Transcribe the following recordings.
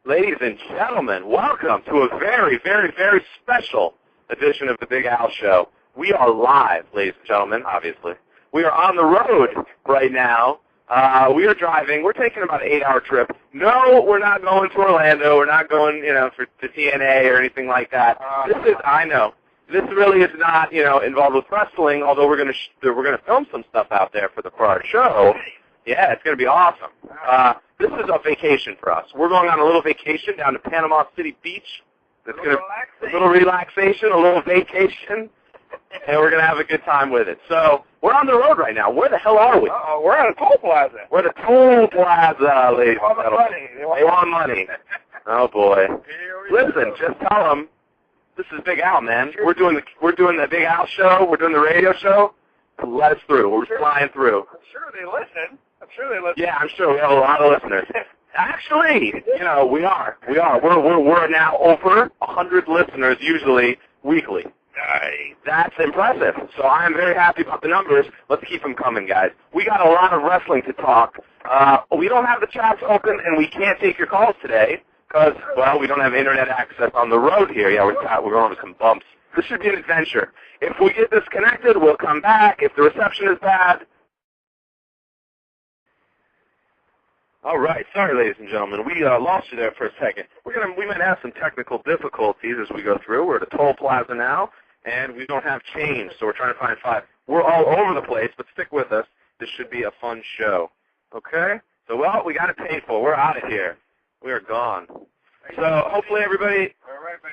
Ladies and gentlemen, welcome to a very, very, very special edition of the Big Al Show. We are live, ladies and gentlemen, obviously. We are on the road right now. We are driving. We're taking about an 8-hour trip. No, we're not going to Orlando. We're not going, to TNA or anything like that. I know. This really is not, involved with wrestling, although we're going to film some stuff out there for our show. Yeah, it's going to be awesome. This is a vacation for us. We're going on a little vacation down to Panama City Beach. It's a little relaxation, a little vacation, and we're going to have a good time with it. So we're on the road right now. Where the hell are we? We're at a toll plaza. We're at a toll plaza, ladies and gentlemen. They want money. Oh, boy. Listen, just tell them this is Big Al, man. We're doing the Big Al show. We're doing the radio show. Let us through. We're flying through. I'm sure they listen. Yeah, I'm sure we have a lot of listeners. Actually, we are. We're now over 100 listeners, usually weekly. Nice. That's impressive. So I am very happy about the numbers. Let's keep them coming, guys. We got a lot of wrestling to talk. We don't have the chats open, and we can't take your calls today because, we don't have internet access on the road here. Yeah, we're going over some bumps. This should be an adventure. If we get disconnected, we'll come back. If the reception is bad. All right. Sorry, ladies and gentlemen. We lost you there for a second. We might have some technical difficulties as we go through. We're at a toll plaza now, and we don't have change, so we're trying to find 5. We're all over the place, but stick with us. This should be a fun show. Okay? So, we got it paid for. We're out of here. We are gone. So, hopefully everybody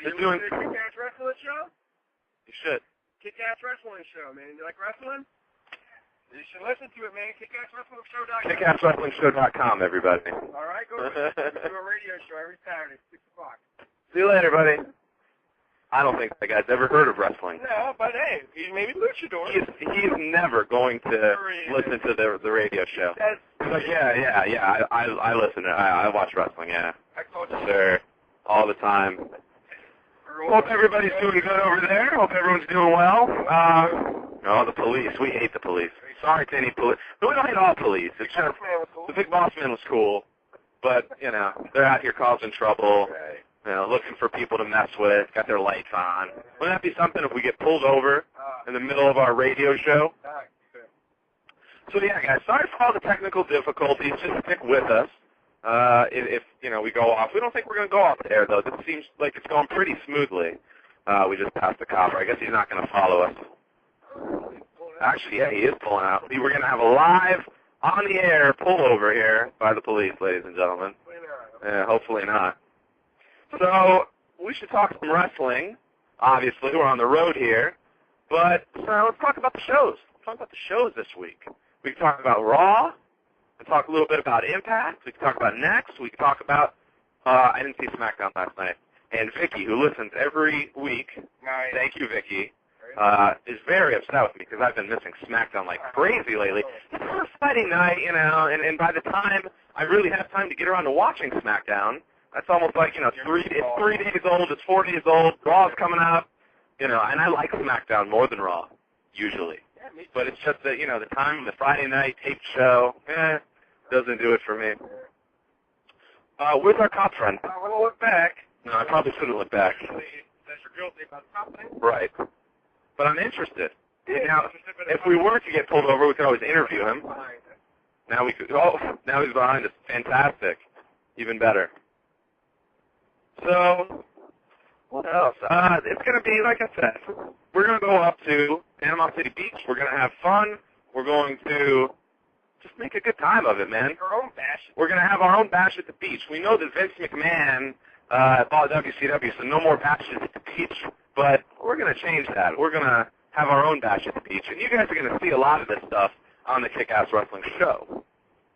is doing... Kick-Ass Wrestling Show? You should. Kick-Ass Wrestling Show, man. You like wrestling? You should listen to it, man. KickAssWrestlingShow.com. KickAssWrestlingShow.com, everybody. All right, go to do a radio show every Saturday, 6 o'clock. See you later, buddy. I don't think that guy's ever heard of wrestling. No, but hey, he's maybe luchador. He's never going to listen to the radio show. But yeah. I listen. I watch wrestling. Yeah. I told you. Sure. All the time. Hope everybody's doing good over there. Hope everyone's doing well. The police. We hate the police. Sorry to any police. But we don't hate all police. Except the big boss man was cool. But, they're out here causing trouble. Looking for people to mess with. Got their lights on. Wouldn't that be something if we get pulled over in the middle of our radio show? So, yeah, guys, sorry for all the technical difficulties. Just stick with us. If we go off. We don't think we're going to go off the air, though. This seems like it's going pretty smoothly. We just passed the copper. I guess he's not going to follow us. Actually, yeah, he is pulling out. We're going to have a live, on-the-air pullover here by the police, ladies and gentlemen. Yeah, hopefully not. So we should talk some wrestling. Obviously, we're on the road here. But let's talk about the shows. Let's talk about the shows this week. We can talk about Raw. We can talk a little bit about Impact. We can talk about Next. We can talk about, I didn't see SmackDown last night. And Vicky, who listens every week, thank you, Vicky, is very upset with me because I've been missing SmackDown like crazy lately. It's on a Friday night, and by the time I really have time to get around to watching SmackDown, that's almost like, it's 3 days old, it's 4 days old, Raw's coming up, and I like SmackDown more than Raw, usually. But it's just that, the time of the Friday night taped show, doesn't do it for me. Where's our cop friend? I want to look back. No, I probably shouldn't look back. That's your guilty about the cop thing? Right. But I'm interested. Now, if we were to get pulled over, we could always interview him. Now we could. Oh, now he's behind us. Fantastic. Even better. So, what else? It's going to be, like I said, we're going to go up to Panama City Beach. We're going to have fun. We're going to just make a good time of it, man. Our own bash. We're going to have our own bash at the beach. We know that Vince McMahon bought WCW, so no more bashes at the beach. But we're going to change that. We're going to have our own bash at the beach. And you guys are going to see a lot of this stuff on the Kick-Ass Wrestling Show.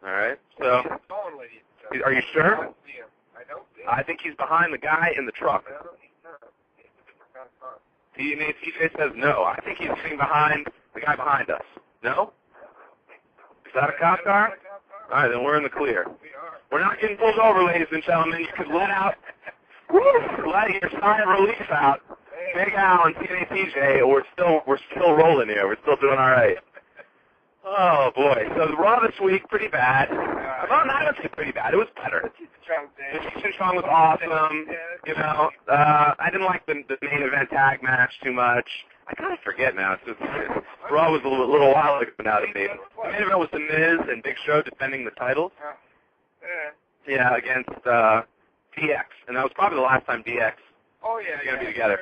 All right. So, Stolen lady. are you sure? I don't see him. I don't see him. I think he's behind the guy in the truck. No, he's not. He's a different kind of car. TNA TJ says no. I think he's sitting behind the guy behind us. No? Is that a cop car? All right, then we're in the clear. We are. We're not getting pulled over, ladies and gentlemen. You could let your sigh of relief out. Big Al and TNA TJ, we're still rolling here. We're still doing all right. Oh boy. So the Raw this week, pretty bad. Well, I don't say pretty bad. It was better. The Cheech and Chong was awesome. You know, I didn't like the main event tag match too much. I kind of forget now. Raw was a little while ago now to me. The main event was The Miz and Big Show defending the titles. Yeah, against DX, and that was probably the last time DX was going to be together.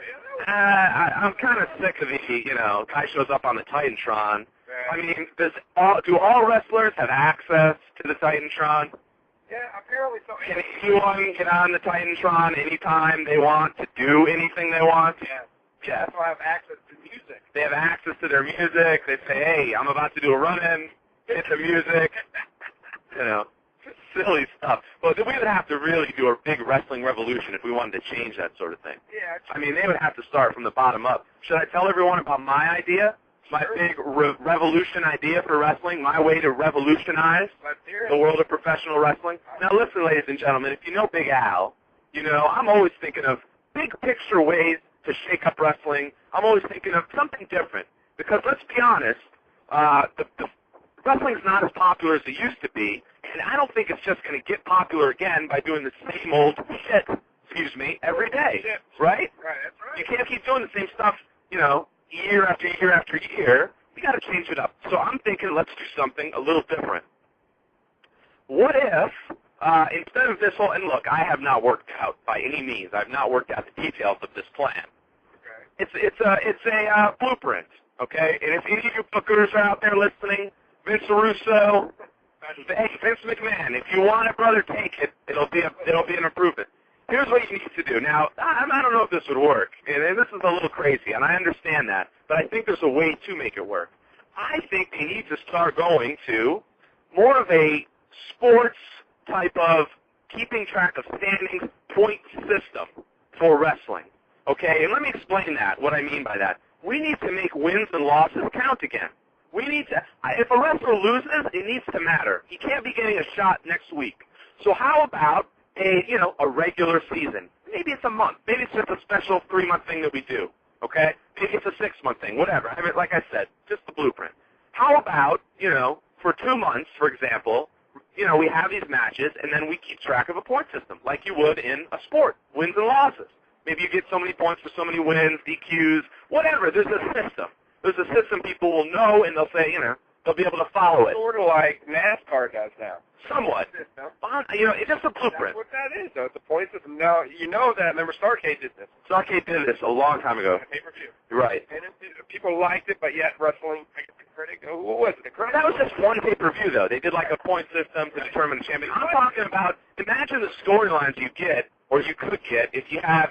I'm kind of sick of the, guy shows up on the Titantron. I mean, do all wrestlers have access to the Titantron? Yeah, apparently so. Can anyone get on the Titantron anytime they want to do anything they want? Yeah. Yeah. People have access to music. They have access to their music. They say, hey, I'm about to do a run-in. Hit the music. Silly stuff. Well, we would have to really do a big wrestling revolution if we wanted to change that sort of thing. Yeah. I mean, they would have to start from the bottom up. Should I tell everyone about my idea? My big revolution idea for wrestling, my way to revolutionize the world of professional wrestling. Now listen, ladies and gentlemen, if you know Big Al, I'm always thinking of big picture ways to shake up wrestling. I'm always thinking of something different. Because let's be honest, the wrestling's not as popular as it used to be, and I don't think it's just going to get popular again by doing the same old shit, every day, right? Right, that's right. You can't keep doing the same stuff, year after year after year. We got to change it up. So I'm thinking, let's do something a little different. What if instead of this whole, and look, I have not worked out by any means. I've not worked out the details of this plan. Okay. It's a blueprint. Okay, and if any of you bookers are out there listening, Vince Russo, hey, Vince McMahon, if you want it, brother, take it. It'll be an improvement. Here's what you need to do. Now, I don't know if this would work, and this is a little crazy, and I understand that, but I think there's a way to make it work. I think they need to start going to more of a sports type of keeping track of standings point system for wrestling. Okay, and let me explain that, what I mean by that. We need to make wins and losses count again. We need to, if a wrestler loses, it needs to matter. He can't be getting a shot next week. So how about a regular season? Maybe it's a month. Maybe it's just a special 3-month thing that we do, okay? Maybe it's a 6-month thing, whatever. I mean, like I said, just the blueprint. How about, for 2 months, for example, we have these matches, and then we keep track of a point system, like you would in a sport, wins and losses. Maybe you get so many points for so many wins, DQs, whatever. There's a system. There's a system people will know, and they'll say, they'll be able to follow it. Sort of like NASCAR does now. Somewhat. It's just a blueprint. That's what that is, though. It's a point system. Now, you know that. Remember, Starrcade did this. Starrcade did this a long time ago. Pay-per-view. Right. And people liked it, but yet wrestling critic, who was it? The critic? That was just one pay-per-view, though. They did like a point system to determine the champion. I'm talking about, imagine the storylines you get, or you could get, if you have,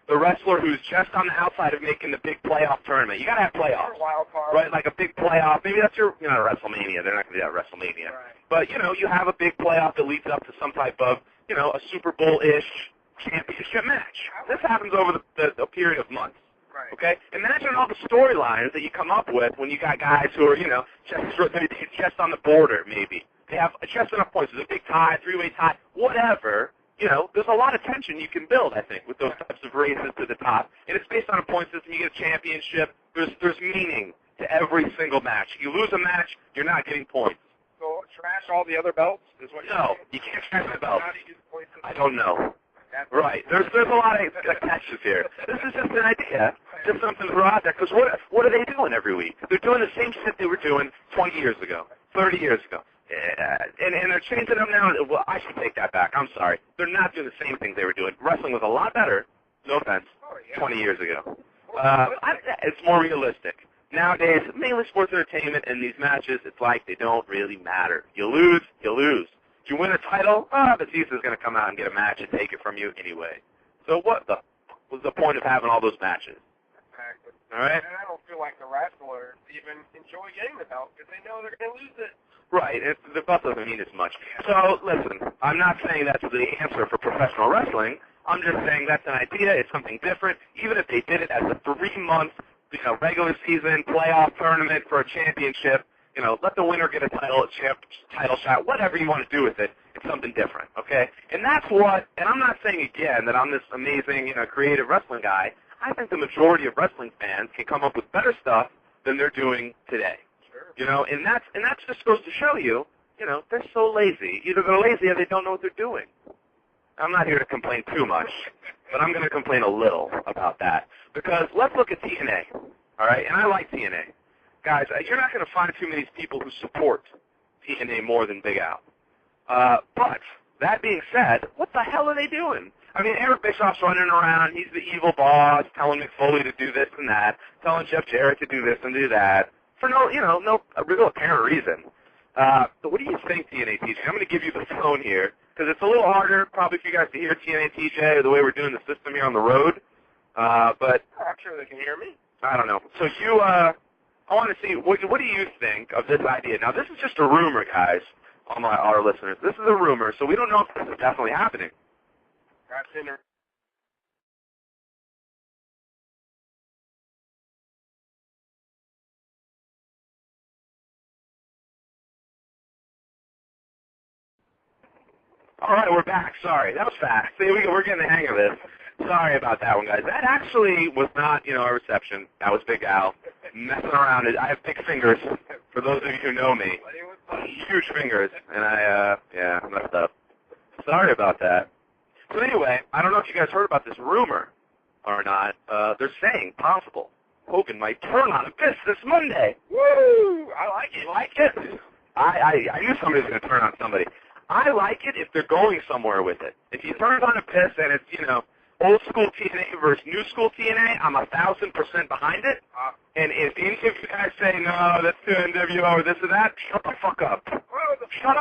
the wrestler who's just on the outside of making the big playoff tournament. You got to have playoffs. Wild card. Right, like a big playoff. Maybe that's your, WrestleMania. They're not going to do that at WrestleMania. Right. But, you have a big playoff that leads up to some type of, a Super Bowl-ish championship match. This happens over the period of months. Right. Okay? Imagine all the storylines that you come up with when you got guys who are, just on the border, maybe. They have just enough points. There's a big tie, 3-way tie, whatever. There's a lot of tension you can build, I think, with those types of races to the top. And it's based on a point system. You get a championship. There's meaning to every single match. You lose a match, you're not getting points. So trash all the other belts is what you're saying? You can't trash the belts. How do you do the point system? I don't know. Right. There's a lot of catches here. This is just an idea, just something to throw out there. Because what are they doing every week? They're doing the same shit they were doing 20 years ago, 30 years ago. And they're changing them now. Well, I should take that back. I'm sorry. They're not doing the same things they were doing. Wrestling was a lot better, no offense, 20 years ago. It's more realistic. Nowadays, mainly sports entertainment, and these matches, it's like they don't really matter. You lose, you lose. If you win a title, Batista's going to come out and get a match and take it from you anyway. So what was the point of having all those matches? Exactly. All right? And I don't feel like the wrestlers even enjoy getting the belt because they know they're going to lose it. Right. The buff doesn't mean as much. So, listen, I'm not saying that's the answer for professional wrestling. I'm just saying that's an idea. It's something different. Even if they did it as a 3-month, regular season playoff tournament for a championship, let the winner get a title shot, whatever you want to do with it. It's something different, okay? And that's what, and I'm not saying again that I'm this amazing, creative wrestling guy. I think the majority of wrestling fans can come up with better stuff than they're doing today. Sure. And that just goes to show you, they're so lazy. Either they're lazy or they don't know what they're doing. I'm not here to complain too much, but I'm going to complain a little about that. Because let's look at TNA, all right? And I like TNA. Guys, you're not going to find too many people who support TNA more than Big Al. But that being said, what the hell are they doing? I mean, Eric Bischoff's running around. He's the evil boss, telling Mick Foley to do this and that, telling Jeff Jarrett to do this and do that for no real apparent reason. But what do you think, TNA TJ? I'm going to give you the phone here because it's a little harder probably for you guys to hear TNA TJ or the way we're doing the system here on the road. But I'm sure they can hear me. I don't know. So I want to see, what do you think of this idea? Now, this is just a rumor, guys, all our listeners. This is a rumor, so we don't know if this is definitely happening. Got dinner. All right, we're back. Sorry, that was fast. See, we're getting the hang of this. Sorry about that one, guys. That actually was not, a reception. That was Big Al messing around. I have big fingers, for those of you who know me. Huge fingers, and I messed up. Sorry about that. So anyway, I don't know if you guys heard about this rumor or not. They're saying possible Hogan might turn on a piss this Monday. Woo! I like it. You like it? I knew somebody was going to turn on somebody. I like it if they're going somewhere with it. If he turns on a piss and it's, old school TNA versus new school TNA, I'm 1,000% behind it. And if any of you guys say, no, that's too NWO or this or that, shut the fuck up. Shut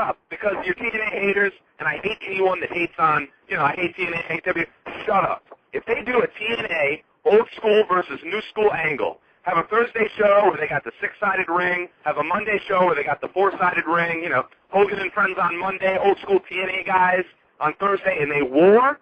up. Because you're TNA haters, and I hate anyone that hates on, I hate TNA, I hate W. Shut up. If they do a TNA old school versus new school angle, have a Thursday show where they got the 6-sided ring, have a Monday show where they got the 4-sided ring, Hogan and Friends on Monday, old school TNA guys on Thursday, and they war,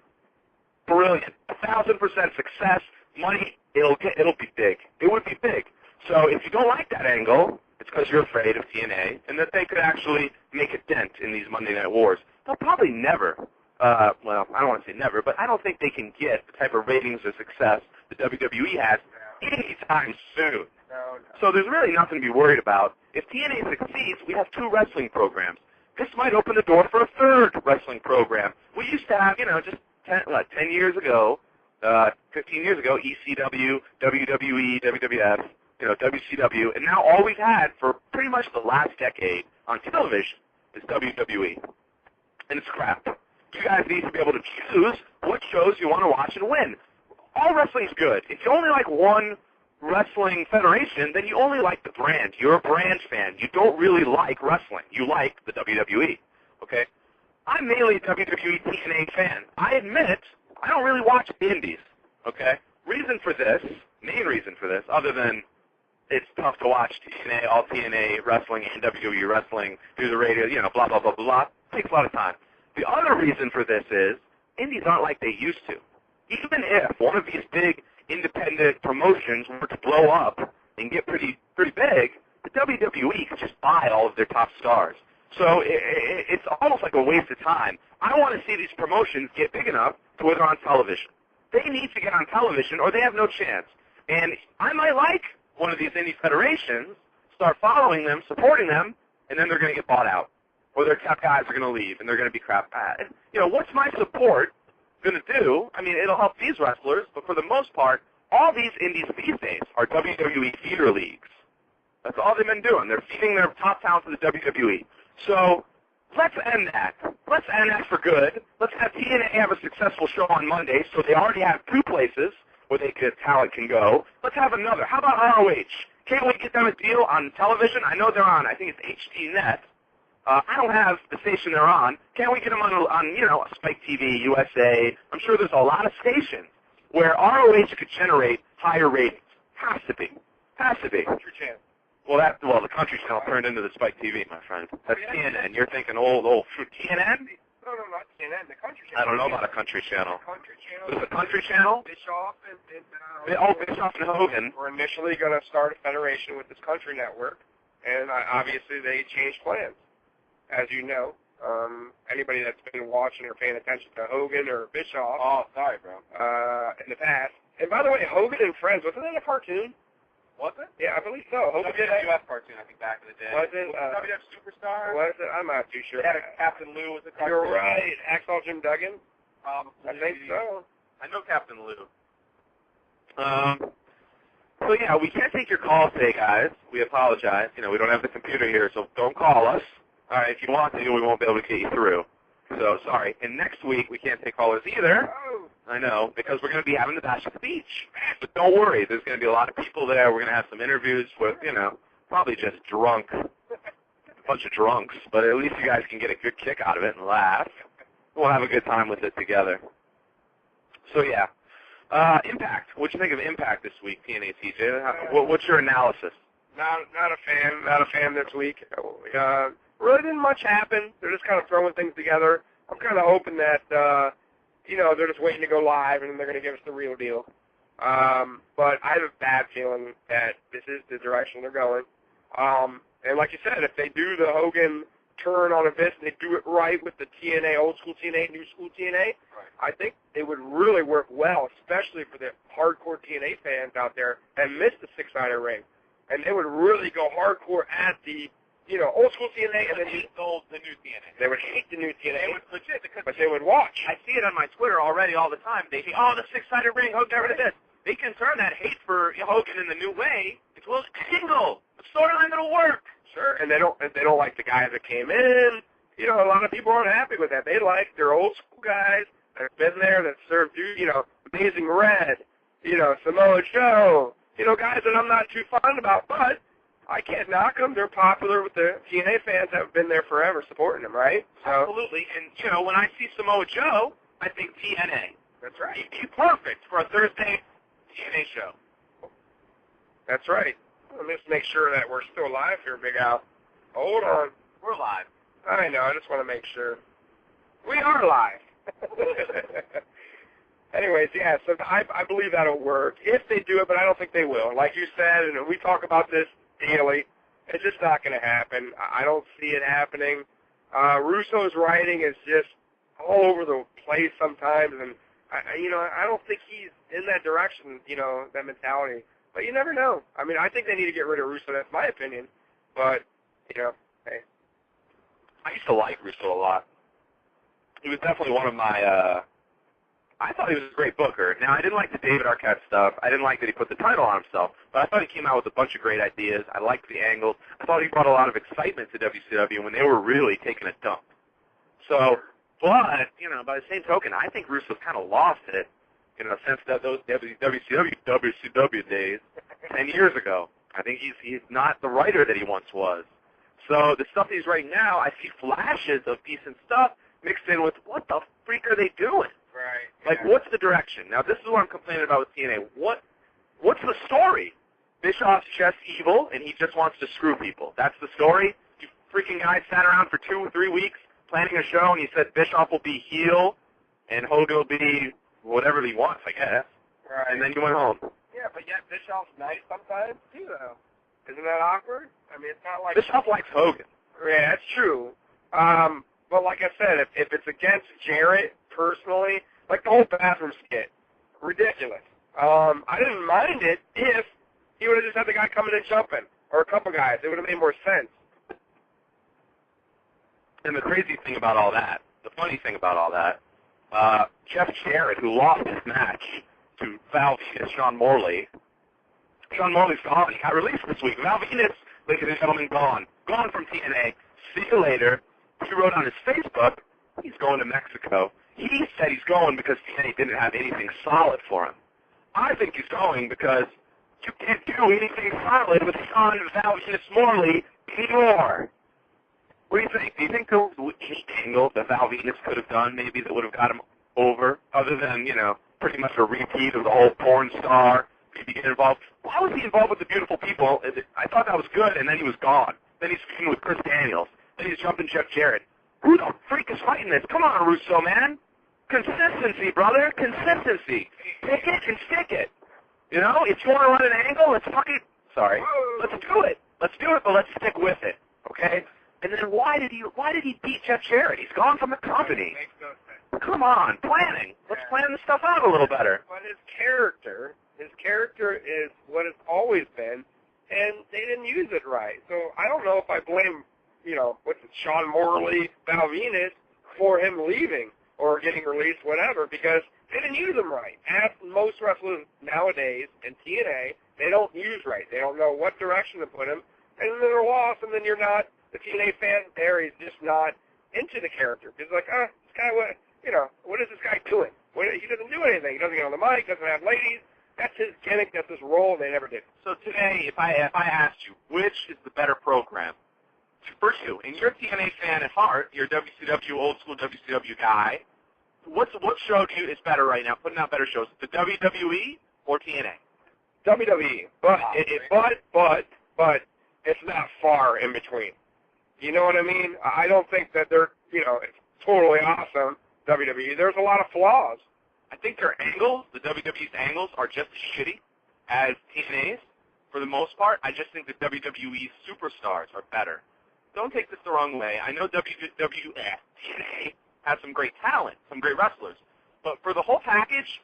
brilliant. 1,000% success. Money, it'll be big. It would be big. So if you don't like that angle, it's because you're afraid of TNA and that they could actually make a dent in these Monday Night Wars. They'll probably never, I don't want to say never, but I don't think they can get the type of ratings or success the WWE has anytime soon. No. So there's really nothing to be worried about. If TNA succeeds, we have 2 wrestling programs. This might open the door for a 3rd wrestling program. We used to have, just 10 years ago, 15 years ago, ECW, WWE, WWF, WCW, and now all we've had for pretty much the last decade on television is WWE. And it's crap. You guys need to be able to choose what shows you want to watch and when. All wrestling's good. If you only like one wrestling federation, then you only like the brand. You're a brand fan. You don't really like wrestling. You like the WWE, okay? I'm mainly a WWE TNA fan. I admit I don't really watch the indies, okay? Main reason for this, other than it's tough to watch TNA, all TNA wrestling and WWE wrestling through the radio, blah, blah, blah, blah. It takes a lot of time. The other reason for this is indies aren't like they used to. Even if one of these big independent promotions were to blow up and get pretty big, the WWE could just buy all of their top stars. So it's almost like a waste of time. I want to see these promotions get big enough to where they're on television. They need to get on television or they have no chance. And I might like one of these indie federations, start following them, supporting them, and then they're going to get bought out. Or their top guys are going to leave and they're going to be crap. What's my support going to do? I mean, it'll help these wrestlers, but for the most part, all these indies these days are WWE feeder leagues. That's all they've been doing. They're feeding their top talent to the WWE. So let's end that. Let's end that for good. Let's have TNA have a successful show on Monday, so they already have 2 places where talent can go. Let's have another. How about ROH? Can't we get them a deal on television? I know they're on, I think it's HDNet. I don't have the station they're on. Can't we get them on Spike TV, USA? I'm sure there's a lot of stations where ROH could generate higher ratings. Has to be. What's your chance? Well, the Country Channel turned into the Spike TV, my friend. That's TNN. You're thinking old TNN? No, not CNN. The Country Channel. I don't know about a Country Channel. Country Channel. There's a Country Channel? Bischoff and Bischoff and Hogan. We're initially going to start a federation with this country network, and obviously they changed plans, as you know. Anybody that's been watching or paying attention to Hogan or Bischoff. Oh, sorry, bro. In the past. And by the way, Hogan and Friends, wasn't that a cartoon? Was it? Yeah, I believe so. Hogan WWF cartoon, I think, back in the day. Was it? WWF Superstar? Was it? I'm not too sure. They had Captain Lou was a cartoon. You're right. Axel Jim Duggan? Probably. I think so. I know Captain Lou. So, yeah, we can't take your calls today, guys. We apologize. You know, we don't have the computer here, so don't call us. All right, if you want to, we won't be able to get you through. So, sorry. And next week, we can't take callers either. Oh. I know, because we're going to be having the Bash at the Beach. But don't worry, there's going to be a lot of people there. We're going to have some interviews with, you know, probably just a bunch of drunks. But at least you guys can get a good kick out of it and laugh. We'll have a good time with it together. So, yeah. Impact. What'd you think of Impact this week, TNA TJ? What's your analysis? Not a fan. Not a fan this week. Really didn't much happen. They're just kind of throwing things together. I'm kind of hoping that, you know, they're just waiting to go live and then they're going to give us the real deal. But I have a bad feeling that this is the direction they're going. And like you said, if they do the Hogan turn on a fist and they do it right with the TNA, old school TNA, new school TNA, right, I think it would really work well, especially for the hardcore TNA fans out there that miss the six-sided ring. And they would really go hardcore at the, you know, old school TNA and then the new TNA. They would hate the new TNA. They would legit, because but they would watch. I see it on my Twitter already all the time. They say, oh, the six-sided ring, Hogan got rid of this. They can turn that hate for Hogan in the new way into a single storyline that'll work. Sure, and they don't like the guys that came in. You know, a lot of people aren't happy with that. They like their old school guys that have been there, that served, you know, Amazing Red, you know, Samoa Joe, you know, guys that I'm not too fond about, but I can't knock them. They're popular with the TNA fans that have been there forever supporting them, right? So, absolutely. And, you know, when I see Samoa Joe, I think TNA. That's right. He'd be perfect for a Thursday TNA show. That's right. Let me just make sure that we're still live here, Big Al. Hold on. We're live. I know. I just want to make sure. We are live. Anyways, yeah, so I believe that'll work if they do it, but I don't think they will. Like you said, and we talk about this daily, it's just not going to happen. I don't see it happening. Russo's writing is just all over the place sometimes, and, I don't think he's in that direction, that mentality. But you never know. I mean, I think they need to get rid of Russo. That's my opinion. But, hey. I used to like Russo a lot. He was definitely one of my, I thought he was a great booker. Now, I didn't like the David Arquette stuff. I didn't like that he put the title on himself. But I thought he came out with a bunch of great ideas. I liked the angles. I thought he brought a lot of excitement to WCW when they were really taking a dump. So, but, by the same token, I think Russo's kind of lost it. Since those WCW days 10 years ago. I think he's not the writer that he once was. So the stuff he's writing now, I see flashes of decent stuff mixed in with what the freak are they doing? Right. Yeah. Like, what's the direction? Now, this is what I'm complaining about with TNA. What's the story? Bischoff's just evil, and he just wants to screw people. That's the story? You freaking guys sat around for 2 or 3 weeks planning a show, and you said Bischoff will be heel, and Hogan will be whatever he wants, I guess. Right. And then you went home. Yeah, but yet Bischoff's nice sometimes, too, though. Isn't that awkward? I mean, it's not like... Bischoff likes Hogan. Yeah, that's true. But like I said, if it's against Jarrett personally, like the whole bathroom skit, ridiculous. I didn't mind it if he would have just had the guy coming and jumping, or a couple guys. It would have made more sense. And the crazy thing about all that, the funny thing about all that, Jeff Jarrett, who lost his match to Val Venus, Sean Morley. Sean Morley's gone. He got released this week. Val Venus, ladies and gentlemen, gone. Gone from TNA. See you later. He wrote on his Facebook, he's going to Mexico. He said he's going because TNA didn't have anything solid for him. I think he's going because you can't do anything solid with Sean Val Venus Morley anymore. What do you think? Do you think there was any angle that Val Venus could have done maybe that would have got him over, other than, pretty much a repeat of the whole porn star, maybe get involved. Why was he involved with the beautiful people? I thought that was good, and then he was gone. Then he's feuding with Chris Daniels. Then he's jumping Jeff Jarrett. Who the freak is fighting this? Come on, Russo, man. Consistency, brother. Consistency. Pick it and stick it. You know, if you want to run an angle, let's fucking, sorry, let's do it. Let's do it, but let's stick with it, okay? And then why did he beat Jeff Jarrett? He's gone from the company. Come on, planning. Let's plan this stuff out a little better. But his character is what it's always been, and they didn't use it right. So I don't know if I blame, Sean Morley, Val Venus, for him leaving or getting released, whatever, because they didn't use him right. As most wrestlers nowadays in TNA, they don't use right. They don't know what direction to put him, and then they're lost, and then you're not, the TNA fan there is just not into the character. It's like, this guy, what is this guy doing? He doesn't do anything. He doesn't get on the mic, doesn't have ladies. That's his gimmick, that's his role, and they never did. So today, if I asked you, which is the better program? For you, and you're a TNA fan at heart, you're a WCW, old school WCW guy, what show to you is better right now, putting out better shows, the WWE or TNA? WWE, but it's not far in between. You know what I mean? I don't think that they're, it's totally awesome, WWE. There's a lot of flaws. I think their angles, the WWE's angles, are just as shitty as TNA's for the most part. I just think the WWE's superstars are better. Don't take this the wrong way. I know TNA has some great talent, some great wrestlers, but for the whole package,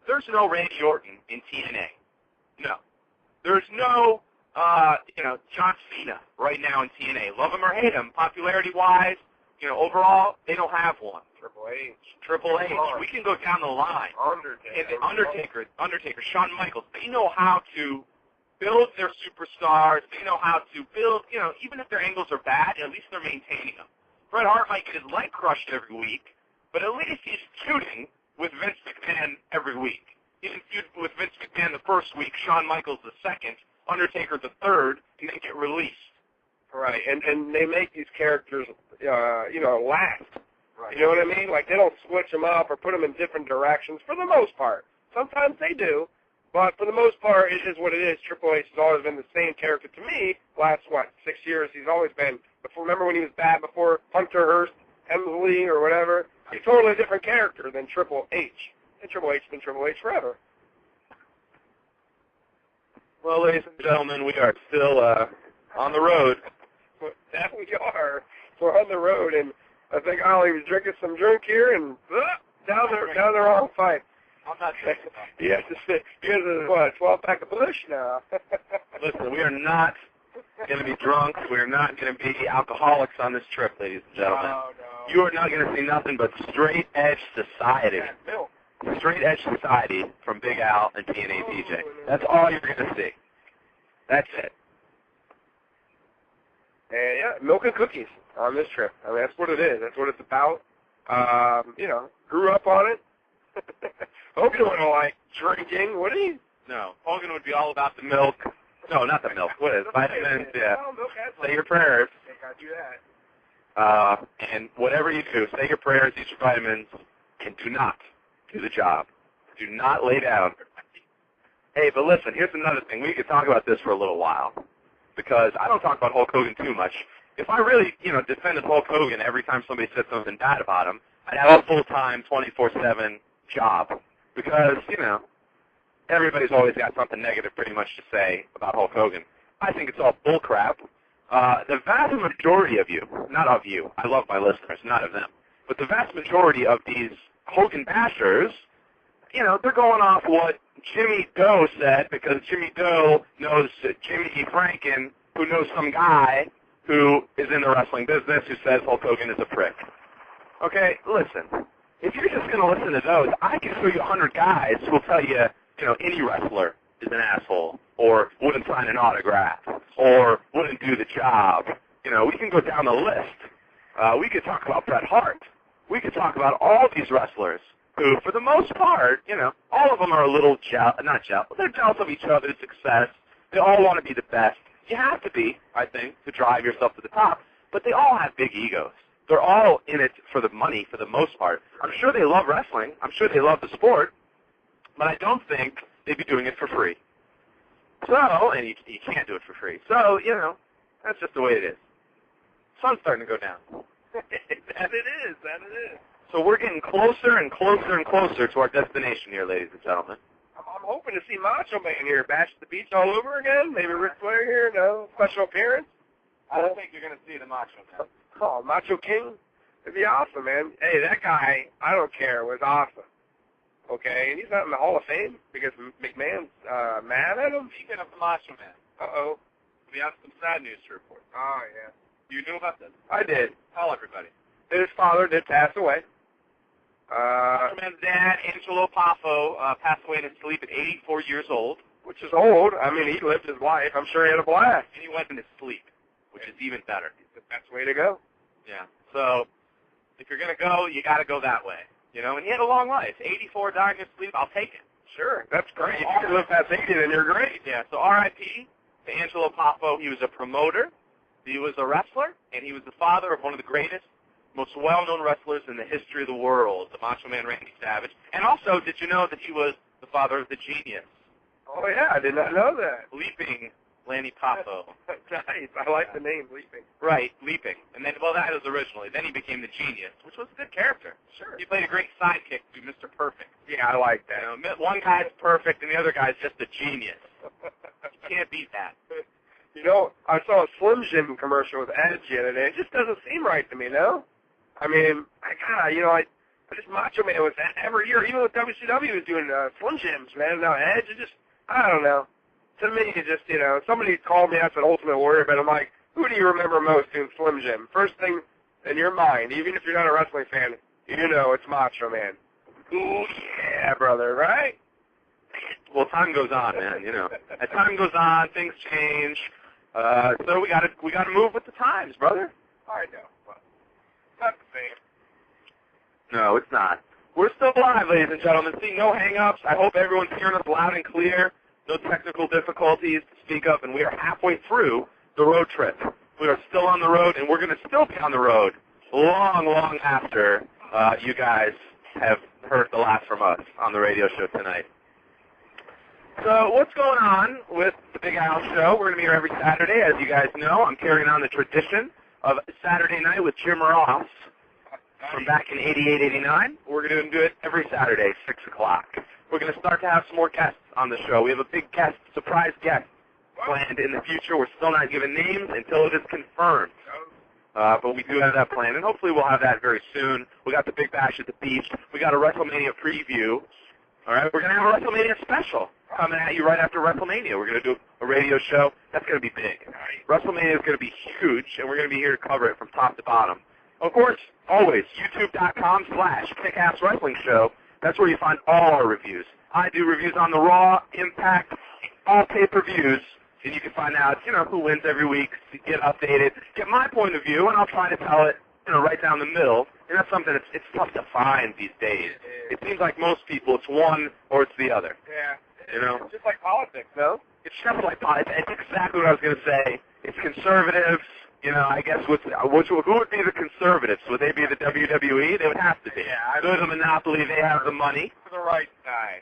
there's no Randy Orton in TNA. No. There's no, John Cena right now in TNA. Love him or hate him, popularity-wise, overall, they don't have one. Triple H. We can go down the line. Undertaker, Shawn Michaels. They know how to build their superstars. They know how to build, even if their angles are bad, at least they're maintaining them. Bret Hart might get his leg crushed every week, but at least he's feuding with Vince McMahon every week. He didn't feud with Vince McMahon the first week, Shawn Michaels the second, Undertaker the third, and then get released. Right, and they make these characters, last. Right. You know what I mean? Like, they don't switch them up or put them in different directions for the most part. Sometimes they do, but for the most part, it is what it is. Triple H has always been the same character to me. Last, 6 years, he's always been. Remember when he was bad before Hunter Hearst, Hemsley, or whatever? He's a totally different character than Triple H. And Triple H has been Triple H forever. Well, ladies and gentlemen, we are still on the road. That we are. We're on the road, and I think Ollie was drinking some drink here, and down the wrong fight. I'm not drinking. Yes, here's a 12-pack of Bush now. Listen, we are not going to be drunk. We are not going to be alcoholics on this trip, ladies and gentlemen. No. You are not going to see nothing but straight edge society. Straight edge society from Big Al and TNA TJ. That's all you're going to see. That's it. And milk and cookies on this trip. I mean, that's what it is. That's what it's about. Grew up on it. Hogan wouldn't like drinking, would he? No. Hogan would be all about the milk. No, not the milk. What is it? Vitamins, yeah. Say your prayers. I gotta do that. And whatever you do, say your prayers, eat your vitamins, and do not do the job. Do not lay down. Hey, but listen, here's another thing. We could talk about this for a little while, because I don't talk about Hulk Hogan too much. If I really, defended Hulk Hogan every time somebody said something bad about him, I'd have a full-time, 24/7 job, because, everybody's always got something negative pretty much to say about Hulk Hogan. I think it's all bullcrap. The vast majority of you, not of you, I love my listeners, not of them, but the vast majority of these Hogan bashers, they're going off what Jimmy Doe said, because Jimmy Doe knows Jimmy E. Franken, who knows some guy who is in the wrestling business who says Hulk Hogan is a prick. Okay, listen, if you're just going to listen to those, I can show you 100 guys who will tell you, any wrestler is an asshole, or wouldn't sign an autograph, or wouldn't do the job. We can go down the list. We could talk about Bret Hart. We could talk about all these wrestlers who, for the most part, all of them are a little they're jealous of each other's success. They all want to be the best. You have to be, I think, to drive yourself to the top. But they all have big egos. They're all in it for the money, for the most part. I'm sure they love wrestling. I'm sure they love the sport. But I don't think they'd be doing it for free. So, and you can't do it for free. So, you know, that's just the way it is. Sun's starting to go down. That it is. So we're getting closer and closer and closer to our destination here, ladies and gentlemen. I'm hoping to see Macho Man here, bash the beach all over again. Maybe Ric Flair here, no special appearance. I don't think you're going to see the Macho Man. Oh, Macho King? It'd be awesome, man. Hey, that guy, I don't care, was awesome. Okay, and he's not in the Hall of Fame because McMahon's mad at him? Speaking of the Macho Man. Uh-oh. We have some sad news to report. Oh, yeah. You knew about this? I did. Tell everybody. His father did pass away. Macho Man's dad, Angelo Poffo, passed away in his sleep at 84 years old. Which is old. I mean, he lived his life. I'm sure he had a blast. And he went in his sleep, which is even better. It's the best way to go. Yeah. So, if you're going to go, you got to go that way. You know, and he had a long life. 84, dying in his sleep, I'll take it. Sure. That's great. If you can live past 80, then you're great. Yeah. So, R.I.P. to Angelo Poffo. He was a promoter. He was a wrestler. And he was the father of one of the greatest, most well-known wrestlers in the history of the world, the Macho Man Randy Savage. And also, did you know that he was the father of the Genius? Oh, yeah. I did not know that. Leaping Lanny Poffo. Nice. I like the name, Leaping. Right, Leaping. And then, well, that was originally. Then he became the Genius, which was a good character. Sure. He played a great sidekick to Mr. Perfect. Yeah, I like that. You know, one guy's perfect and the other guy's just a genius. You can't beat that. You know, I saw a Slim Jim commercial with Edge the other day. It just doesn't seem right to me, no? I mean, I just Macho Man was every year, even with WCW, was doing Slim Jims, man. Now Edge, I don't know. To me, it just, somebody called me, I said Ultimate Warrior, but I'm like, who do you remember most doing Slim Jim? First thing in your mind, even if you're not a wrestling fan, you know it's Macho Man. Ooh, yeah, brother, right? Well, time goes on, man, you know. As time goes on, things change. So we gotta move with the times, brother. I know. But not the same. No, it's not. We're still live, ladies and gentlemen. See, no hang-ups. I hope everyone's hearing us loud and clear. No technical difficulties to speak up, and we are halfway through the road trip. We are still on the road, and we're going to still be on the road long, long after you guys have heard the last from us on the radio show tonight. So what's going on with the Big Al Show? We're going to be here every Saturday, as you guys know. I'm carrying on the tradition of Saturday night with Jim Ross from back in 88, 89. We're going to do it every Saturday, 6 o'clock. We're going to start to have some more guests on the show. We have a big guest, surprise guest, planned in the future. We're still not giving names until it is confirmed. But we do have that planned, and hopefully we'll have that very soon. We got the Big Bash at the Beach. We got a WrestleMania preview. All right, we're going to have a WrestleMania special coming at you right after WrestleMania. We're going to do a radio show. That's going to be big. WrestleMania is going to be huge, and we're going to be here to cover it from top to bottom. Of course, always, youtube.com/KickAssWrestlingShow. That's where you find all our reviews. I do reviews on the Raw, Impact, all pay-per-views, and you can find out, who wins every week, get updated, get my point of view, and I'll try to tell it, right down the middle. And that's something it's tough to find these days. It seems like most people, it's one or it's the other. Yeah. It's just like politics, no? It's just like politics. It's exactly what I was going to say. It's conservatives. I guess who would be the conservatives? Would they be the WWE? They would have to be. Yeah, they're the monopoly. They have the money. To the right side.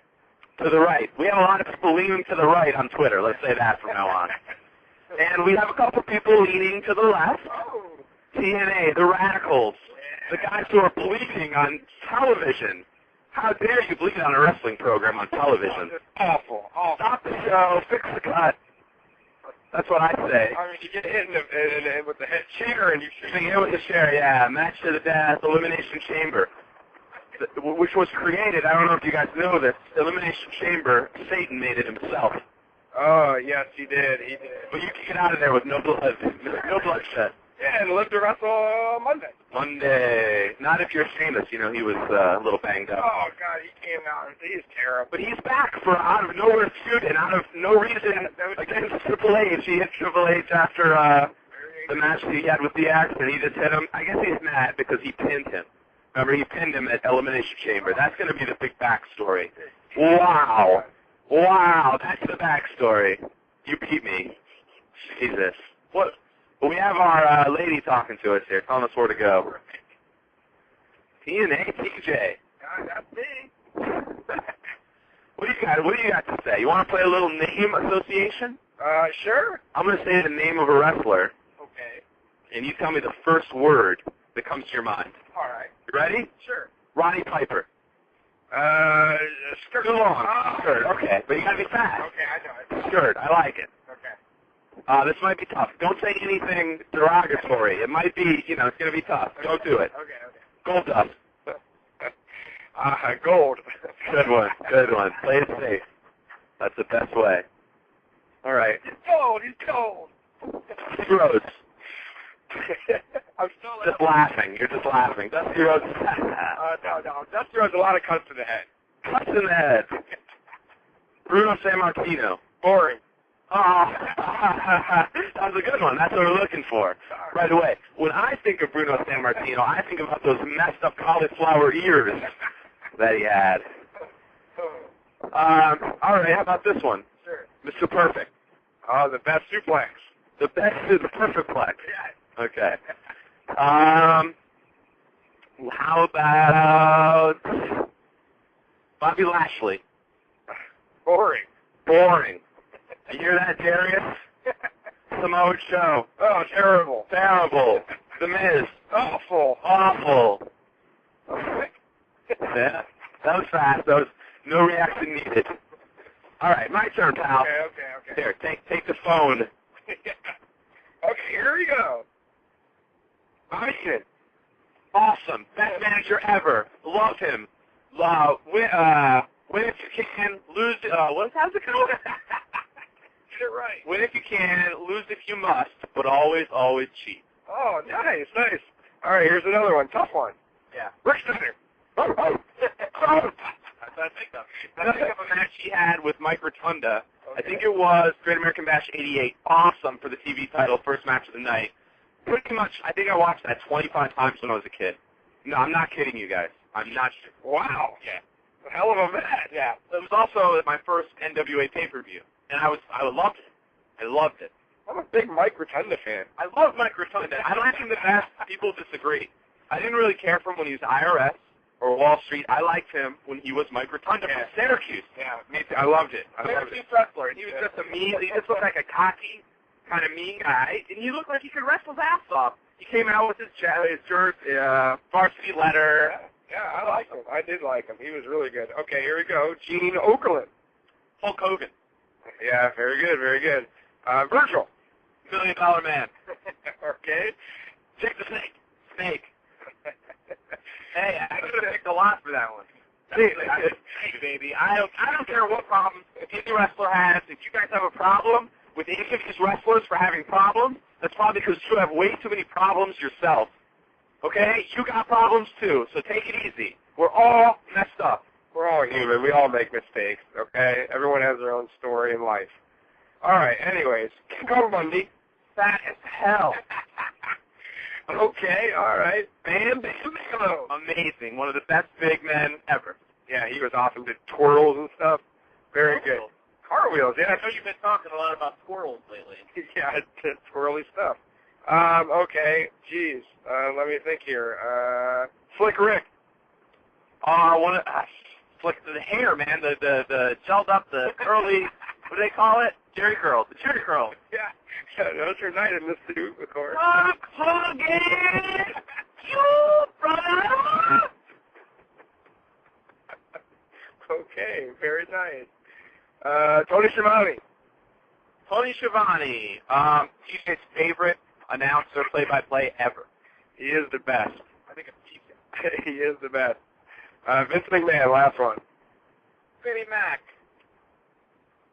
To the right. We have a lot of people leaning to the right on Twitter. Let's say that from now on. And we have a couple people leaning to the left. Oh. TNA, the radicals, the guys who are bleeding on television. How dare you bleed on a wrestling program on television? Awful. Stop the show. Fix the cut. That's what I say. I mean, you get hit with the head chair and you get hit with the chair, yeah. Match to the death, Elimination Chamber, which was created, I don't know if you guys know this, Elimination Chamber, Satan made it himself. Oh, yes, he did. But you can get out of there with no bloodshed. Yeah, and live to wrestle Monday. Not if you're Sheamus. He was a little banged up. Oh, God, he came out. He's terrible. But he's back for out of nowhere feud and out of no reason against Triple H. He hit Triple H after the match that he had with the Axe, and he just hit him. I guess he's mad because he pinned him. Remember, he pinned him at Elimination Chamber. That's going to be the big backstory. Wow, that's the backstory. You beat me. Jesus. What? Well, we have our lady talking to us here, telling us where to go. TNA TJ. That's me. What do you got to say? You want to play a little name association? Sure. I'm going to say the name of a wrestler. Okay. And you tell me the first word that comes to your mind. All right. You ready? Sure. Roddy Piper. Skirt. Too long. Oh. Skirt. Okay, but you got to be fast. Okay, I know it. Skirt. I like it. Okay. This might be tough. Don't say anything derogatory. It might be, it's going to be tough. Okay. Don't do it. Okay. Gold dust. Gold. Good one. Good one. Play it safe. That's the best way. All right. He's cold. He's cold. Dusty Rhodes. I'm still Just laughing. You're just laughing. Dusty Rhodes. no. Dusty Rhodes a lot of cuts to the head. Cuts in the head. Bruno Sammartino. Boring. Oh, that was a good one. That's what we're looking for right away. When I think of Bruno Sammartino, I think about those messed up cauliflower ears that he had. All right, how about this one? Sure. Mr. Perfect. Oh, the best suplex. The best is the perfect plex. Yeah. Okay. How about Bobby Lashley? Boring. Boring. You hear that, Darius? Samoa Joe. Oh, terrible. Terrible. The Miz. Awful. Awful. Yeah. That was fast. That was no reaction needed. All right, my turn, pal. Okay. Here, take the phone. Okay, here we go. Bobby Heenan. Awesome. Best manager ever. Love him. Win if you can, lose. How's it go? Get it right. Win if you can, lose if you must, but always, always cheat. Oh, nice. All right, here's another one. Tough one. Yeah. Rick Steiner. That's what I think of. I think of a match he had with Mike Rotunda. Okay. I think it was Great American Bash 88. Awesome for the TV title, first match of the night. Pretty much, I think I watched that 25 times when I was a kid. No, I'm not kidding you guys. I'm not kidding. Wow. Yeah. A hell of a match. Yeah. It was also my first NWA pay-per-view, and I loved it. I loved it. I'm a big Mike Rotunda fan. I love Mike Rotunda. I like him the best. People disagree. I didn't really care for him when he was IRS or Wall Street. I liked him when he was Mike Rotunda from Syracuse. Yeah, me too. I loved it. Syracuse wrestler, and he was just a mean. He just looked like a cocky, kind of mean guy, and he looked like he could wrestle his ass off. He came out with his jersey, varsity letter. Yeah, I liked him. I did like him. He was really good. Okay, here we go. Gene Okerlund. Hulk Hogan. Yeah, very good, very good. Virgil. $1 Million Man. Okay. Jake the Snake. Snake. Hey, I could have picked a lot for that one. Hey, baby, I don't care what problem any wrestler has. If you guys have a problem with any of these wrestlers for having problems, that's probably because you have way too many problems yourself. Okay? You got problems too, so take it easy. We're all messed up. We're all human. We all make mistakes, okay? Everyone has their own story in life. All right, anyways. King Kong Bundy. Fat as hell. Okay, all right. Bam Bigelow. Amazing. One of the best big men ever. Yeah, he was awesome. Did twirls and stuff. Very good. Cartwheels, yeah. I know you've been talking a lot about squirrels lately. Yeah, it's twirly stuff. Okay, geez. Let me think here. Slick Rick. Slick the hair, man. The gelled up, the curly, what do they call it? Jerry curls. The Jerry curls. Yeah. Those are nice in this suit, of course. Okay, very nice. Tony Schiavone. Tony Schiavone, TJ's favorite announcer, play-by-play ever. He is the best. I think it's TJ. He is the best. Vince McMahon, last one. Vinnie Mac.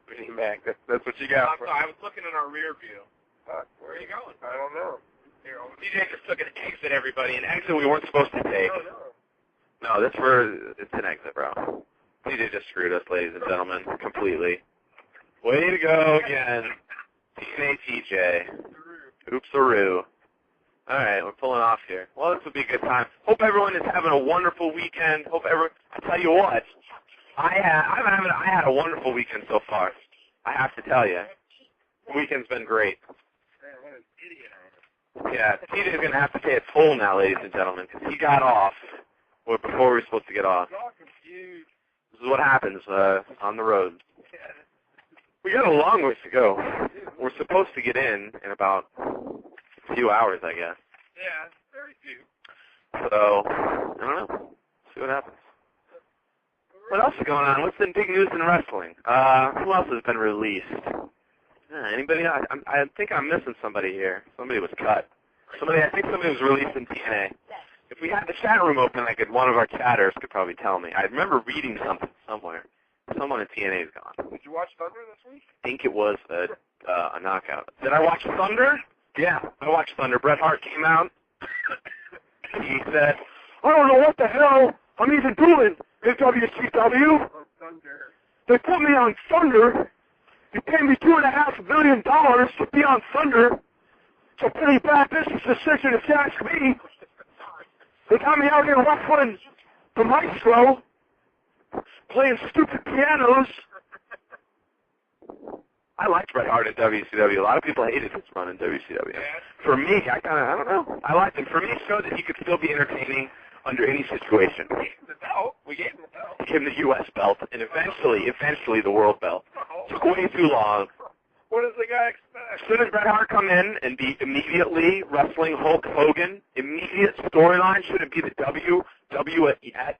Vinnie Mac, that's what you got. Sorry, I was looking in our rear view. Where are you going? I don't know. TJ just took an exit, everybody, an exit we weren't supposed to take. No. No, it's an exit, bro. TJ just screwed us, ladies and gentlemen, completely. Way to go again. TNA TJ. Oops-a-roo. All right, we're pulling off here. Well, this will be a good time. Hope everyone is having a wonderful weekend. I tell you what, I had a wonderful weekend so far. I have to tell you. The weekend's been great. Man, what an idiot I am. Yeah, TJ's going to have to pay it full now, ladies and gentlemen, because he got off before we were supposed to get off. I'm all confused. This is what happens on the road. We got a long ways to go. We're supposed to get in about a few hours, I guess. Yeah, very few. So, I don't know. See what happens. What else is going on? What's the big news in wrestling? Who else has been released? Anybody? I think I'm missing somebody here. Somebody was cut. I think somebody was released in TNA. If we had the chat room open, one of our chatters could probably tell me. I remember reading something somewhere. Someone in TNA is gone. Did you watch Thunder this week? I think it was a knockout. Did I watch Thunder? Yeah, I watched Thunder. Bret Hart came out. He said, I don't know what the hell I'm even doing in WCW. Oh, Thunder. They put me on Thunder. You paid me $2.5 million to be on Thunder. It's a pretty bad business decision if you ask me. They got me out here wrestling the maestro, playing stupid pianos. I liked Bret Hart in WCW. A lot of people hated his run in WCW. Yeah. For me, I don't know. I liked him. For me, it showed that he could still be entertaining under any situation. We gave him the belt. He gave him the U.S. belt, and eventually the world belt. Took way too long. What does the guy expect? As soon as Bret Hart come in and be immediately wrestling Hulk Hogan, immediate storyline should it be the WWE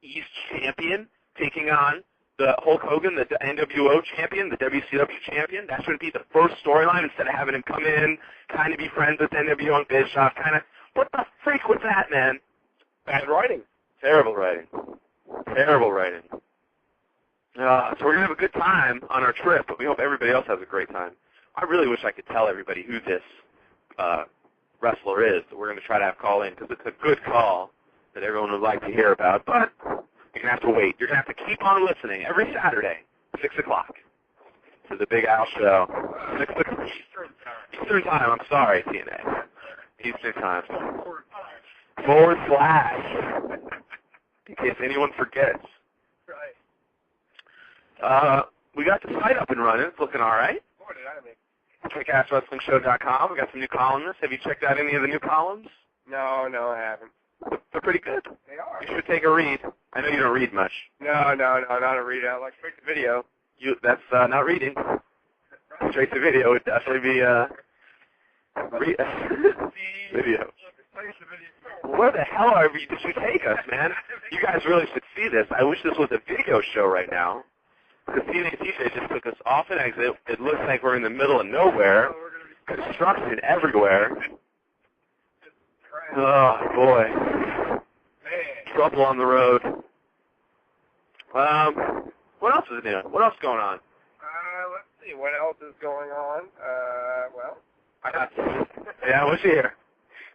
East champion taking on the Hulk Hogan, the NWO champion, the WCW champion. That should be the first storyline instead of having him come in, kind of be friends with NWO and Bischoff, kind of. What the freak was that, man? Bad writing. Terrible writing. Terrible writing. So we're going to have a good time on our trip, but we hope everybody else has a great time. I really wish I could tell everybody who this wrestler is that we're going to try to have call in, because it's a good call that everyone would like to hear about, but you're going to have to wait. You're going to have to keep on listening every Saturday, 6 o'clock, to the Big Al Show. 6 o'clock. Eastern time. I'm sorry, TNA. Eastern time. /, in case anyone forgets. Right. We got the site up and running. It's looking all right. What did I make? KickAssWrestlingShow.com. We got some new columnists. Have you checked out any of the new columns? No, I haven't. They're pretty good. They are. You should take a read. I know you don't read much. No, not a readout. Like straight to video. That's not reading. Straight to video would definitely be video. Where the hell did you take us, man? You guys really should see this. I wish this was a video show right now. Because TNA TJ just took us off an exit. It looks like we're in the middle of nowhere. Construction everywhere. Oh, boy. Trouble on the road. What else is new? What else is going on? Let's see. What else is going on? Well, yeah, what's here?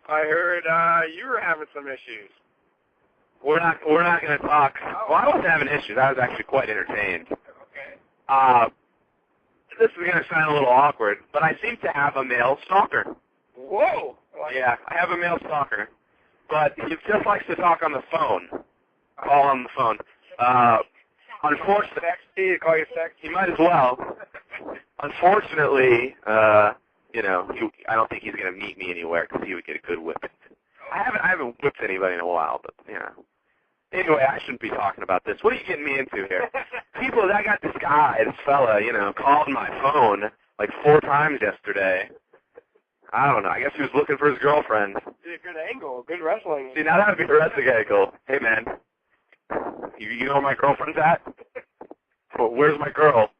I heard you were having some issues. We're not going to talk. Well, I wasn't having issues. I was actually quite entertained. Okay. This is going to sound a little awkward, but I seem to have a male stalker. Whoa. Yeah, I have a male stalker, but he just likes to talk on the phone. Call on the phone. Unfortunately, call you sexy. He might as well. Unfortunately, I don't think he's going to meet me anywhere because he would get a good whipping. I haven't whipped anybody in a while, but Anyway, I shouldn't be talking about this. What are you getting me into here? I got this fella, called my phone like 4 times yesterday. I don't know. I guess he was looking for his girlfriend. Good angle. Good wrestling. See, now that would be a wrestling angle. Hey, man. You know where my girlfriend's at? Well, where's my girl?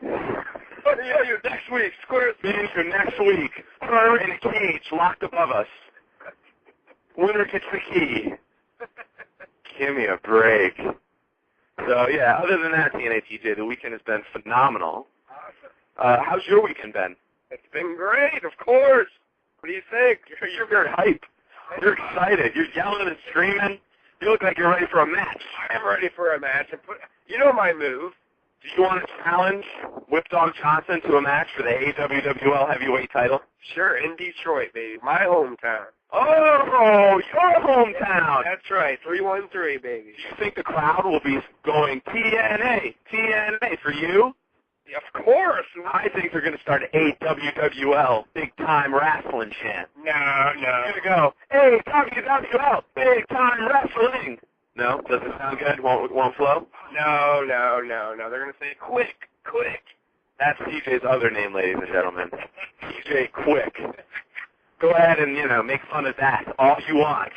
Yeah, you next week. Square. Meaning for next week. Her in a cage locked above us. Winner gets the key. Give me a break. So, yeah, other than that, TNA TJ, the weekend has been phenomenal. How's your weekend been? It's been great, of course. What do you think? You're very hype. You're excited. You're yelling and screaming. You look like you're ready for a match. I'm ready for a match. You know my move. Do you want to challenge Whip Dog Johnson to a match for the AWWL heavyweight title? Sure, in Detroit, baby. My hometown. Oh, your hometown. That's right, 313, baby. Do you think the crowd will be going TNA for you? Of course. I think they're going to start AWWL, big time wrestling chant. No. They're going to go, AWWL, big time wrestling. No? Doesn't sound good? Won't flow? No. They're going to say, quick. That's TJ's other name, ladies and gentlemen. TJ Quick. Go ahead and, make fun of that all you want.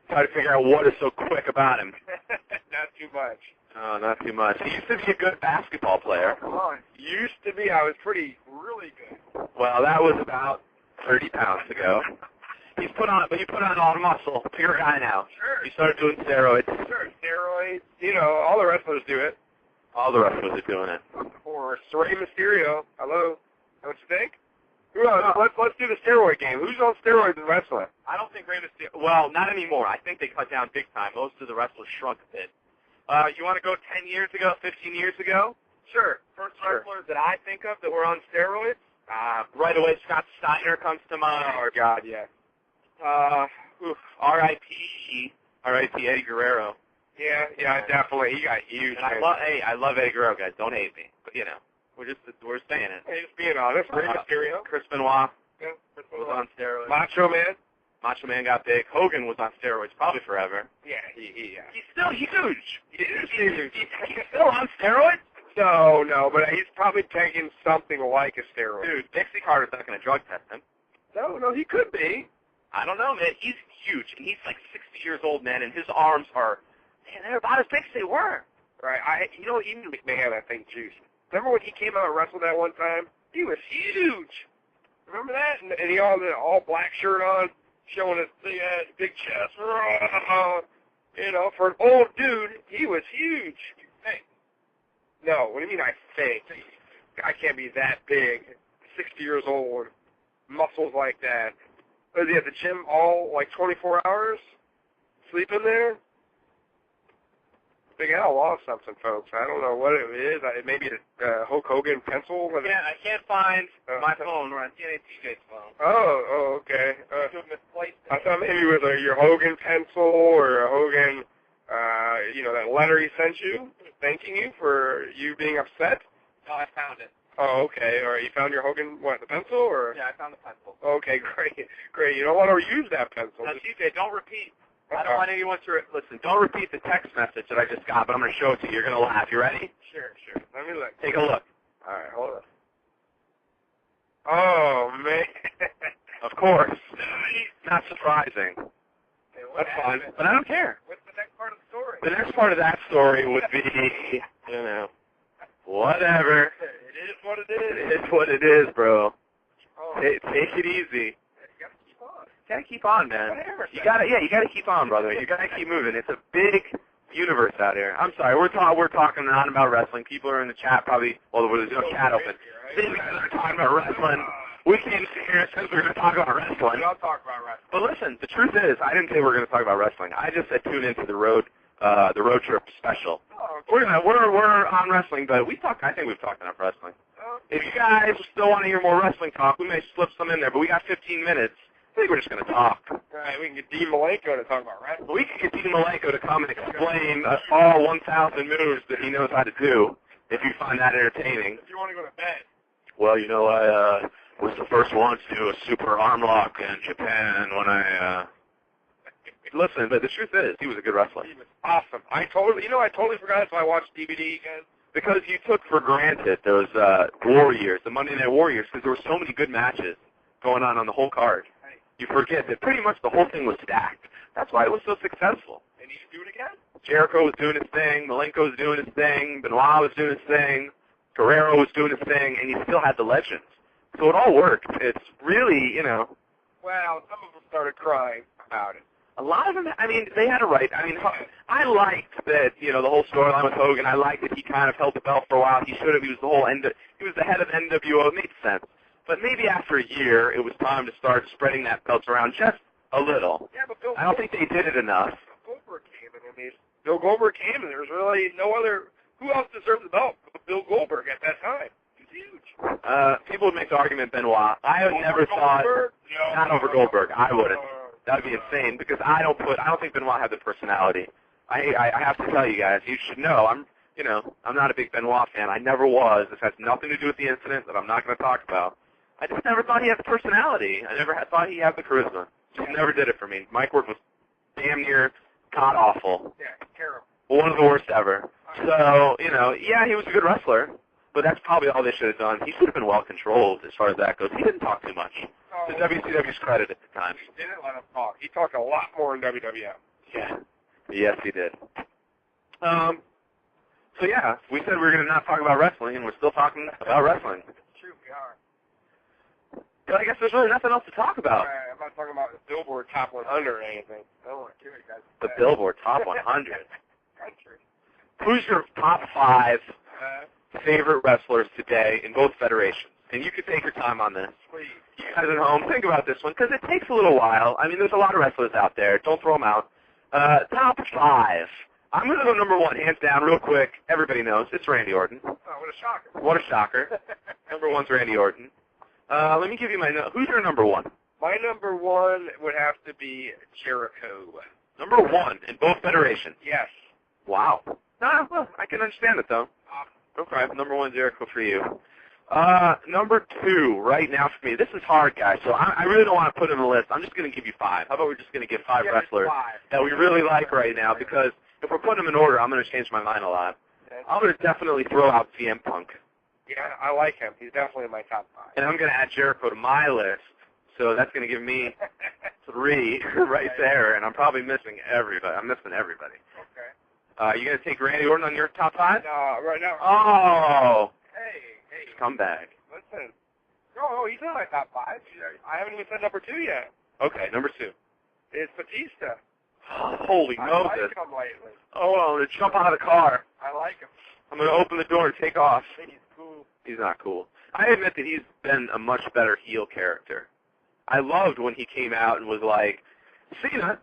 Try to figure out what is so quick about him. Not too much. Oh, not too much. He used to be a good basketball player. Used to be. I was really good. Well, that was about 30 pounds ago. He put on all the muscle. Bigger guy now. Sure. He started doing steroids. Sure, steroids. All the wrestlers do it. All the wrestlers are doing it. Or Rey Mysterio. Hello. Don't you think? Let's do the steroid game. Who's on steroids in wrestling? I don't think Rey Mysterio. Well, not anymore. I think they cut down big time. Most of the wrestlers shrunk a bit. You want to go 10 years ago, 15 years ago? Sure. First wrestlers that I think of that were on steroids? Right away, Scott Steiner comes to mind. Oh, God, yeah. R.I.P. Eddie Guerrero. Yeah, definitely. He got huge. And I love Eddie Guerrero, guys. Don't hate me. But, we're saying it. Hey, just being honest. Rey Mysterio. Chris Benoit was on steroids. Macho Man. Macho Man got big. Hogan was on steroids probably forever. Yeah, he's still huge. He is huge. He's still on steroids? No, but he's probably taking something like a steroid. Dude, Dixie Carter's not going to drug test him. No, he could be. I don't know, man. He's huge, and he's like 60 years old, man, and his arms are, they're about as big as they were. Right. Even McMahon, I think, juiced. Remember when he came out and wrestled that one time? He was huge. Remember that? And he had the all black shirt on, showing his big chest. For an old dude, he was huge. Hey. No, what do you mean I think? I can't be that big, 60 years old, muscles like that. Was he at the gym all, 24 hours? Sleeping there? Big Al lost something, folks. I don't know what it is. Maybe a Hulk Hogan pencil? I can't find my phone. We're on TNA TJ's phone. Oh, okay. I thought maybe it was your Hogan pencil or a Hogan, that letter he sent you, thanking you for you being upset. No, I found it. Oh, okay. All right. You found your Hogan, the pencil? Or? Yeah, I found the pencil. Okay, great. You don't want to use that pencil. Now, TJ, don't repeat. I don't want anyone to listen. Don't repeat the text message that I just got, but I'm going to show it to you. You're going to laugh. You ready? Sure. Let me look. Take a look. All right, hold on. Oh, man. Of course. Not surprising. Hey, that's fine, but I don't care. What's the next part of the story? The next part of that story would be, whatever. It is what it is. It's what it is, bro. Oh. Take it easy. You gotta keep on. You gotta keep on, man. You gotta keep on, brother. You gotta keep moving. It's a big universe out here. I'm sorry, we're talking not about wrestling. People are in the chat probably. Well, there's no chat open. These guys are talking about wrestling. We came here since we're going to talk about wrestling. I'll talk about wrestling. But listen, the truth is, I didn't say we were going to talk about wrestling. I just said tune into the road trip special. Oh, okay. We're on wrestling, but I think we've talked enough wrestling. Okay. If you guys still want to hear more wrestling talk, we may slip some in there, but we got 15 minutes. I think we're just going to talk. All right, we can get Dean Malenko to talk about wrestling. We can get Dean Malenko to come and explain all 1,000 moves that he knows how to do, if you find that entertaining. If you want to go to bed. Well, I was the first one to do a super arm lock in Japan when I listen, but the truth is, he was a good wrestler. He was awesome. I totally forgot until I watched DVD again. Because you took for granted those Warriors, the Monday Night Warriors, because there were so many good matches going on the whole card. You forget that pretty much the whole thing was stacked. That's why it was so successful. And he should do it again? Jericho was doing his thing, Malenko was doing his thing, Benoit was doing his thing, Guerrero was doing his thing, and you still had the legends. So it all worked. It's really, Well, some of them started crying about it. A lot of them, they had a right. I liked that, the whole storyline with Hogan. I liked that he kind of held the belt for a while. He should have. He was the head of NWO. It made sense. But maybe after a year, it was time to start spreading that belt around just a little. Yeah, but I don't think they did it enough. Goldberg came in. Bill Goldberg came in. There was really no other. Who else deserved the belt? Bill Goldberg at that time. He's huge. People would make the argument Benoit. I have never thought not over Goldberg. I wouldn't. That would be insane because I don't think Benoit had the personality. I have to tell you guys, you should know. I'm not a big Benoit fan. I never was. This has nothing to do with the incident that I'm not going to talk about. I just never thought he had the personality. I never thought he had the charisma. Just never did it for me. Mic work was damn near god awful. Yeah, terrible. One of the worst ever. So, you know, yeah, he was a good wrestler, but that's probably all they should have done. He should have been well controlled as far as that goes. He didn't talk too much. To WCW's credit at the time. He didn't let him talk. He talked a lot more in WWF. Yeah. Yes, he did. So yeah, we said we were going to not talk about wrestling, and we're still talking about wrestling. True, we are. But I guess there's really nothing else to talk about. I'm not talking about the Billboard Top 100 or anything. I don't want to kill you guys. The Billboard Top 100. Country. Who's your top 5 favorite wrestlers today in both federations? And you can take your time on this. Please. You guys at home, think about this one, because it takes a little while. I mean, there's a lot of wrestlers out there. Don't throw them out. Top 5. I'm going to go number 1, hands down, real quick. Everybody knows. It's Randy Orton. Oh, what a shocker. What a shocker. Number 1's Randy Orton. Let me give you who's your number 1? My number 1 would have to be Jericho. Number 1 in both federations? Yes. Wow. Well, I can understand it, though. Okay, number 1 Jericho for you. Number 2 right now for me. This is hard, guys, so I really don't want to put in a list. I'm just going to give you 5. How about we're just going to give 5 wrestlers that we really like right now, because if we're putting them in order, I'm going to change my mind a lot. I'm going to definitely throw out CM Punk. Yeah, I like him. He's definitely in my top 5. And I'm going to add Jericho to my list, so that's going to give me 3 right there, and I'm probably missing everybody. I'm missing everybody. Okay. You going to take Randy Orton on your top 5? No, right now. Oh. Hey. Scumbag. Listen. No, he's not my top 5. I haven't even said number 2 yet. Okay, number 2. It's Batista. Holy I Moses. like him lately. Oh, I'm going to jump out of the car. I like him. I'm going to open the door and take off. He's cool. He's not cool. I admit that he's been a much better heel character. I loved when he came out and was like, Cena,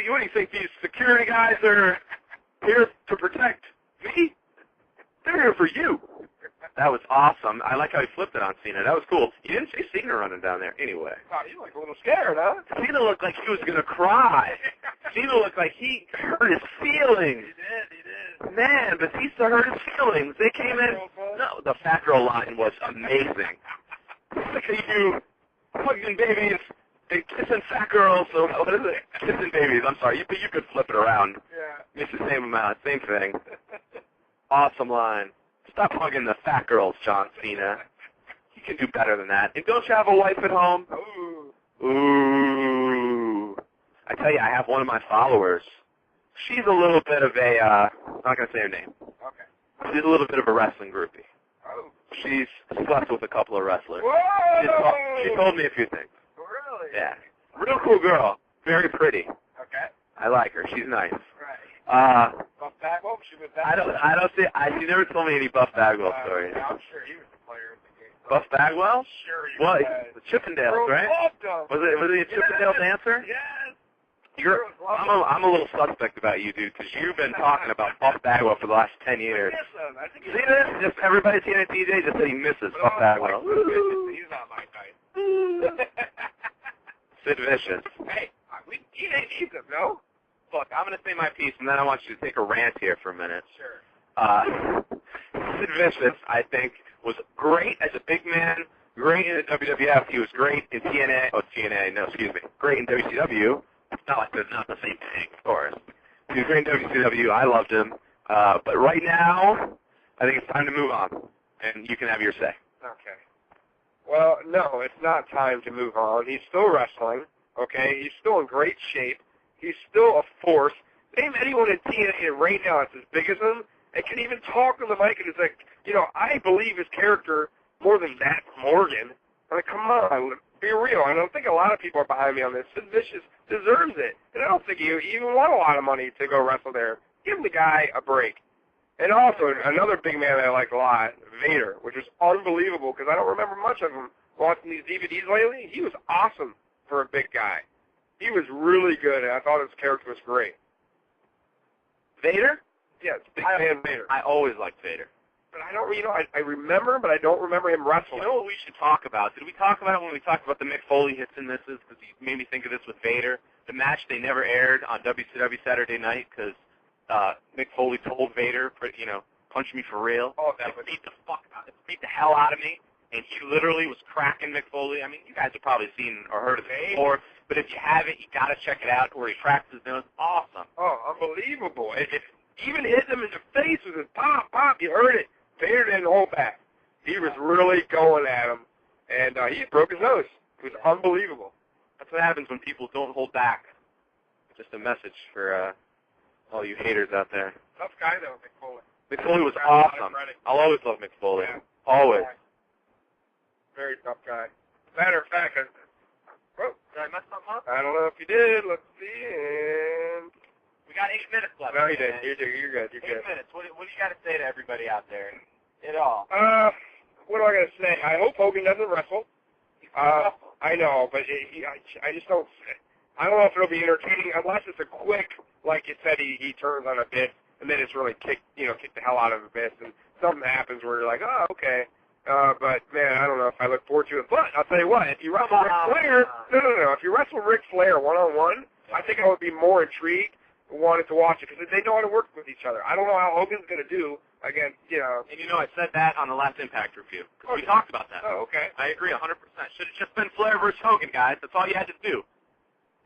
what do you think these security guys are here to protect me? They're here for you. That was awesome. I like how he flipped it on Cena. That was cool. You didn't see Cena running down there anyway. Oh, you look a little scared, huh? Cena looked like he was going to cry. Cena looked like he hurt his feelings. He did. Man, Batista hurt his feelings. They came in. No, the fat girl line was amazing. Look at you, hugging babies and kissing fat girls. So what is it? Kissing babies. I'm sorry. You could flip it around. Yeah. It's the same amount. Same thing. Awesome line. Stop hugging the fat girls, John Cena. You can do better than that. And don't you have a wife at home? Ooh. I tell you, I have one of my followers. She's a little bit of a, I'm not going to say her name. Okay. She's a little bit of a wrestling groupie. Oh. She's slept with a couple of wrestlers. Whoa! She told me a few things. Really? Yeah. Real cool girl. Very pretty. Okay. I like her. She's nice. Right. Buff Bagwell? She was that. She never told me any Buff Bagwell stories. I'm sure he was the player in the game. Buff Bagwell? Sure he was. was. The Chippendales, right? Was he a Chippendale dancer? Yes. I'm a little suspect about you, dude, because you've been talking about Buff Bagwell for the last 10 years. I think See this? Just everybody at TNA TJ just said he misses Buff Bagwell. He's not my type. Sid Vicious. Hey, he needs him, no? Look, I'm going to say my piece, and then I want you to take a rant here for a minute. Sure. Sid Vicious, I think, was great as a big man, great in the WWF. He was great in great in WCW. Not like they're not the same thing, of course. He was great in WCW. I loved him. But right now, I think it's time to move on, and you can have your say. Okay. Well, no, it's not time to move on. He's still wrestling, okay? He's still in great shape. He's still a force. Name anyone in TNA right now that's as big as him and can even talk on the mic and is like, I believe his character more than Matt Morgan. I mean, come on, be real. I don't think a lot of people are behind me on this. Sid Vicious deserves it. And I don't think he even want a lot of money to go wrestle there. Give the guy a break. And also, another big man that I like a lot, Vader, which is unbelievable because I don't remember much of him watching these DVDs lately. He was awesome for a big guy. He was really good, and I thought his character was great. Vader? Yes, big fan Vader. I always liked Vader. But I don't, I remember, but I don't remember him wrestling. You know what we should talk about? Did we talk about it when we talked about the Mick Foley hits and misses? Because he made me think of this with Vader. The match they never aired on WCW Saturday night because Mick Foley told Vader, punch me for real. Oh, that would beat the hell out of me. And he literally was cracking Mick Foley. I mean, you guys have probably seen or heard of it before, but if you haven't, you got to check it out where he cracks his nose. Awesome. Oh, unbelievable. If even hit him in the face with his pop, pop. You heard it. Vader didn't hold back. He was really going at him, and he broke his nose. It was unbelievable. That's what happens when people don't hold back. Just a message for all you haters out there. Tough guy, though, Mick Foley. Mick Foley was awesome. I'll always love Mick Foley. Yeah. Always. Very tough guy. Matter of fact, Did I mess something up? I don't know if you did. Let's see. And We got 8 minutes left. no, you did. You're good. You're good. 8 minutes. What do you got to say to everybody out there? It all. What do I got to say? I hope Hogan doesn't wrestle. I know, but I just don't. I don't know if it'll be entertaining unless it's a quick, like you said, he turns on a bit and then it's really kick the hell out of a bit, and something happens where you're like, oh, okay. But man, I don't know if I look forward to it. But I'll tell you what, if you wrestle Ric Flair, no, if you wrestle Ric Flair one-on-one, I think I would be more intrigued, wanted to watch it because they know how to work with each other. I don't know how Hogan's going to do against, And I said that on the last Impact review. We talked about that. Oh, okay. I agree 100%. Should have just been Flair versus Hogan, guys. That's all you had to do.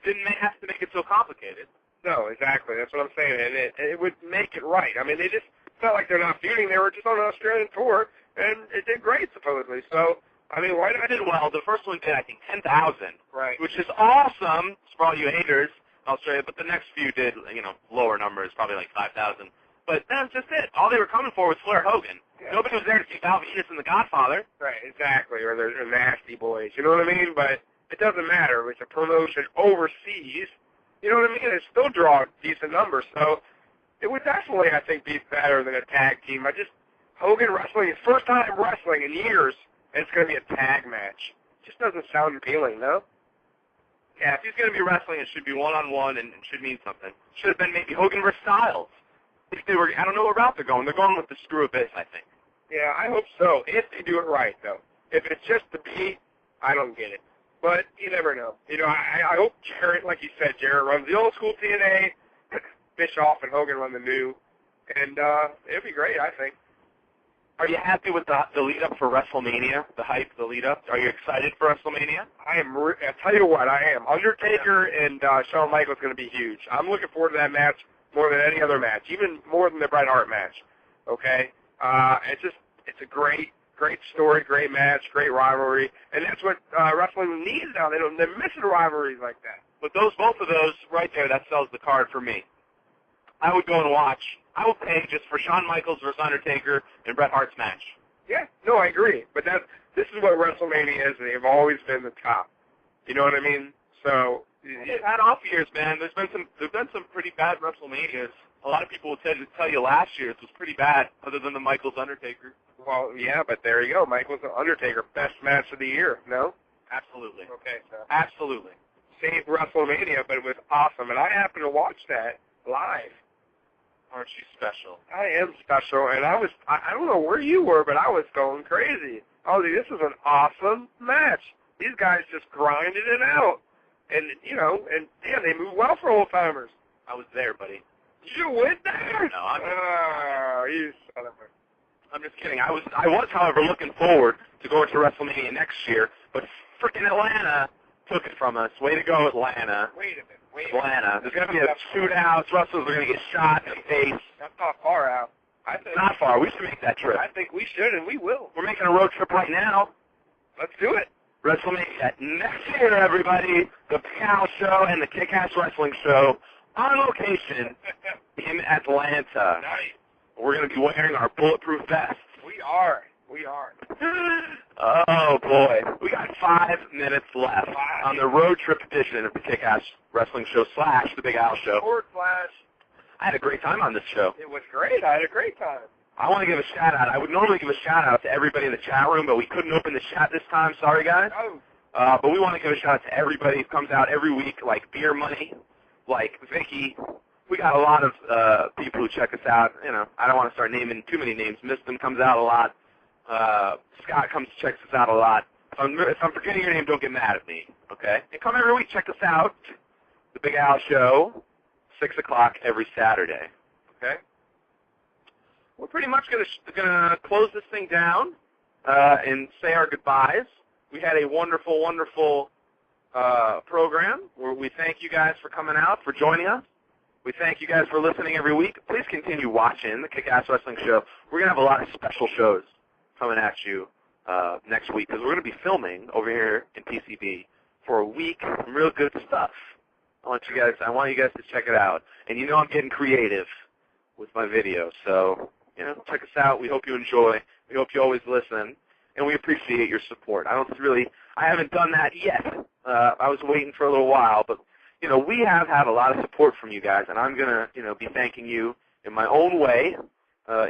Didn't have to make it so complicated. No, exactly. That's what I'm saying. And it would make it right. I mean, they just felt like they're not feuding. They were just on an Australian tour, and it did great, supposedly. So, I mean, why not? It did well. The first one did, I think, 10,000. Right. Which is awesome for all you haters in Australia. But the next few did, lower numbers, probably like 5,000. But that's just it. All they were coming for was Flair Hogan. Yeah. Nobody was there to see Val Venus and the Godfather. Right, exactly. Or they're nasty boys. You know what I mean? But it doesn't matter. It's a promotion overseas. You know what I mean? It still draw decent numbers. So it would definitely, I think, be better than a tag team. Hogan wrestling, his first time wrestling in years, and it's going to be a tag match. Just doesn't sound appealing, no? Yeah, if he's going to be wrestling, it should be one-on-one and it should mean something. Should have been maybe Hogan versus Styles. If they were, I don't know what route they're going. They're going with the screw-abyss, I think. Yeah, I hope so, if they do it right, though. If it's just the beat, I don't get it. But you never know. I hope Jarrett, like you said, Jarrett runs the old school TNA, Bischoff and Hogan run the new, and it'll be great, I think. Are you happy with the lead-up for WrestleMania, the hype, the lead-up? Are you excited for WrestleMania? I'll tell you what, I am. Undertaker and Shawn Michaels going to be huge. I'm looking forward to that match more than any other match, even more than the Bret Hart match, okay? It's a great story, great match, great rivalry, and that's what wrestling needs now. They're missing rivalries like that. But both of those right there, that sells the card for me. I would go and watch. I will pay just for Shawn Michaels versus Undertaker and Bret Hart's match. Yeah, no, I agree. But this is what WrestleMania is, and they've always been the top. You know what I mean? So they've had off years, man. There's been some pretty bad WrestleManias. A lot of people would tell you last year's was pretty bad, other than the Michaels Undertaker. Well, yeah, but there you go. Michaels and Undertaker, best match of the year. No? Absolutely. Okay, so absolutely. Same WrestleMania, but it was awesome, and I happened to watch that live. Aren't you special? I am special, and I don't know where you were, but I was going crazy. I was like, this is an awesome match. These guys just grinded it out. And, and damn, they move well for old-timers. I was there, buddy. You went there? No, you son of a... I'm just kidding. I was, however, looking forward to going to WrestleMania next year, but freaking Atlanta took it from us. Way to go, Atlanta. Wait a minute. Atlanta. There's going to be a shootout. Wrestlers are going to get shot in the face. That's not far out. It's not far. We should make that trip. I think we should, and we will. We're making a road trip right now. Let's do it. WrestleMania next year, everybody. The Big Al Show and the Kick-Ass Wrestling Show on location in Atlanta. Nice. We're going to be wearing our bulletproof vests. We are. Oh, boy. We got 5 minutes left on the road trip edition of the Kick-Ass Wrestling Show / the Big Al Show. / I had a great time on this show. It was great. I had a great time. I want to give a shout-out. I would normally give a shout-out to everybody in the chat room, but we couldn't open the chat this time. Sorry, guys. Oh. But we want to give a shout-out to everybody who comes out every week, like Beer Money, like Vicky. We got a lot of people who check us out. I don't want to start naming too many names. Miston comes out a lot. Scott checks us out a lot. If I'm forgetting your name, don't get mad at me, okay? And come every week, check us out. The Big Al Show, 6 o'clock every Saturday, okay? We're pretty much gonna close this thing down and say our goodbyes. We had a wonderful, wonderful program where we thank you guys for coming out, for joining us. We thank you guys for listening every week. Please continue watching the Kick-Ass Wrestling Show. We're going to have a lot of special shows coming at you next week because we're going to be filming over here in PCB for a week. Some real good stuff. I want you guys to check it out. And you know I'm getting creative with my videos. So, check us out. We hope you enjoy. We hope you always listen. And we appreciate your support. I haven't done that yet. I was waiting for a little while, but we have had a lot of support from you guys, and I'm going to, be thanking you in my own way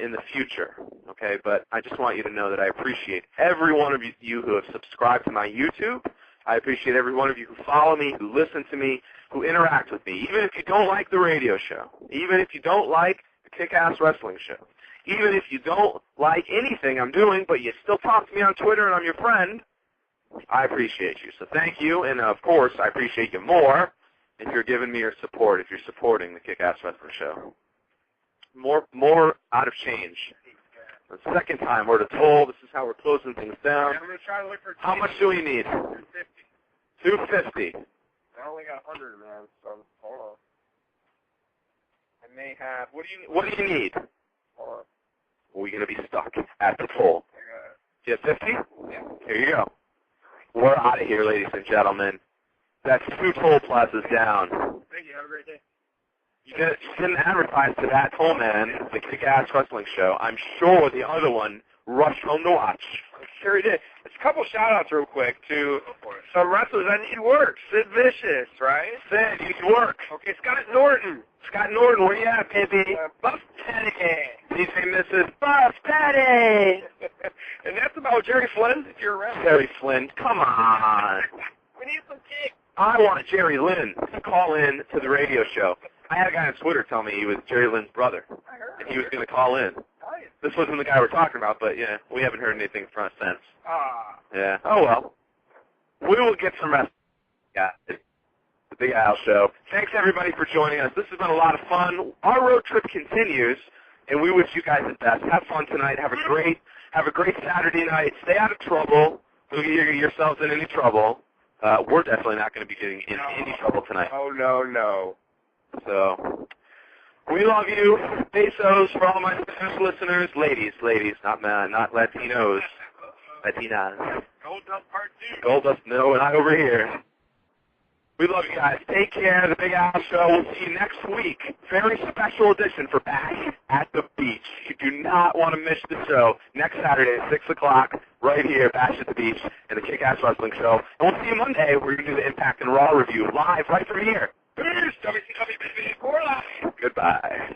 in the future, okay? But I just want you to know that I appreciate every one of you who have subscribed to my YouTube. I appreciate every one of you who follow me, who listen to me, who interact with me, even if you don't like the radio show, even if you don't like the Kick-Ass Wrestling Show, even if you don't like anything I'm doing, but you still talk to me on Twitter and I'm your friend, I appreciate you. So thank you, and of course, I appreciate you more if you're giving me your support, if you're supporting the Kick-Ass Wrestling Show. More out of change. The second time we're to toll. This is how we're closing things down. I'm going to try to look for how much do we need? $250. I only got 100, man, so hold on. I may have, what do you need? Hold on. We're going to be stuck at the toll. Do you have 50? Yeah. Here you go. We're out of here, ladies and gentlemen. That's 2 toll plazas down. Thank you. Have a great day. You didn't advertise to that toll man, the Kick-Ass Wrestling Show. I'm sure the other one rushed home to watch. Sure he did. There's a couple shout-outs real quick to some wrestlers that need work. Sid Vicious, right? Sid, you need work. Okay, Scott Norton. Scott Norton, where you at, baby? Buff Teddy. DJ Mrs. Buff Teddy. And that's about Jerry Flynn, if you're around. Jerry Flynn, come on. We need some kicks. I want Jerry Lynn to call in to the radio show. I had a guy on Twitter tell me he was Jerry Lynn's brother, and he was going to call in. This wasn't the guy we're talking about, but, yeah, we haven't heard anything from us since. Yeah. Oh, well. We will get some rest. Yeah. The Big Al Show. Thanks, everybody, for joining us. This has been a lot of fun. Our road trip continues, and we wish you guys the best. Have fun tonight. Have a great Saturday night. Stay out of trouble. Don't get yourselves in any trouble. We're definitely not going to be getting in any trouble tonight. Oh, no. So, we love you. Besos for all my Spanish listeners. Ladies, not Latinos. Latinas. Gold Dust Part 2. Gold Dust, no, and not over here. We love you guys. Take care. The Big Al Show. We'll see you next week. Very special edition for Bash at the Beach. You do not want to miss the show. Next Saturday at 6 o'clock, right here, Bash at the Beach, and the Kick-Ass Wrestling Show. And we'll see you Monday. We're going to do the Impact and Raw review live right from here. Peace. WCW, baby. Goodbye.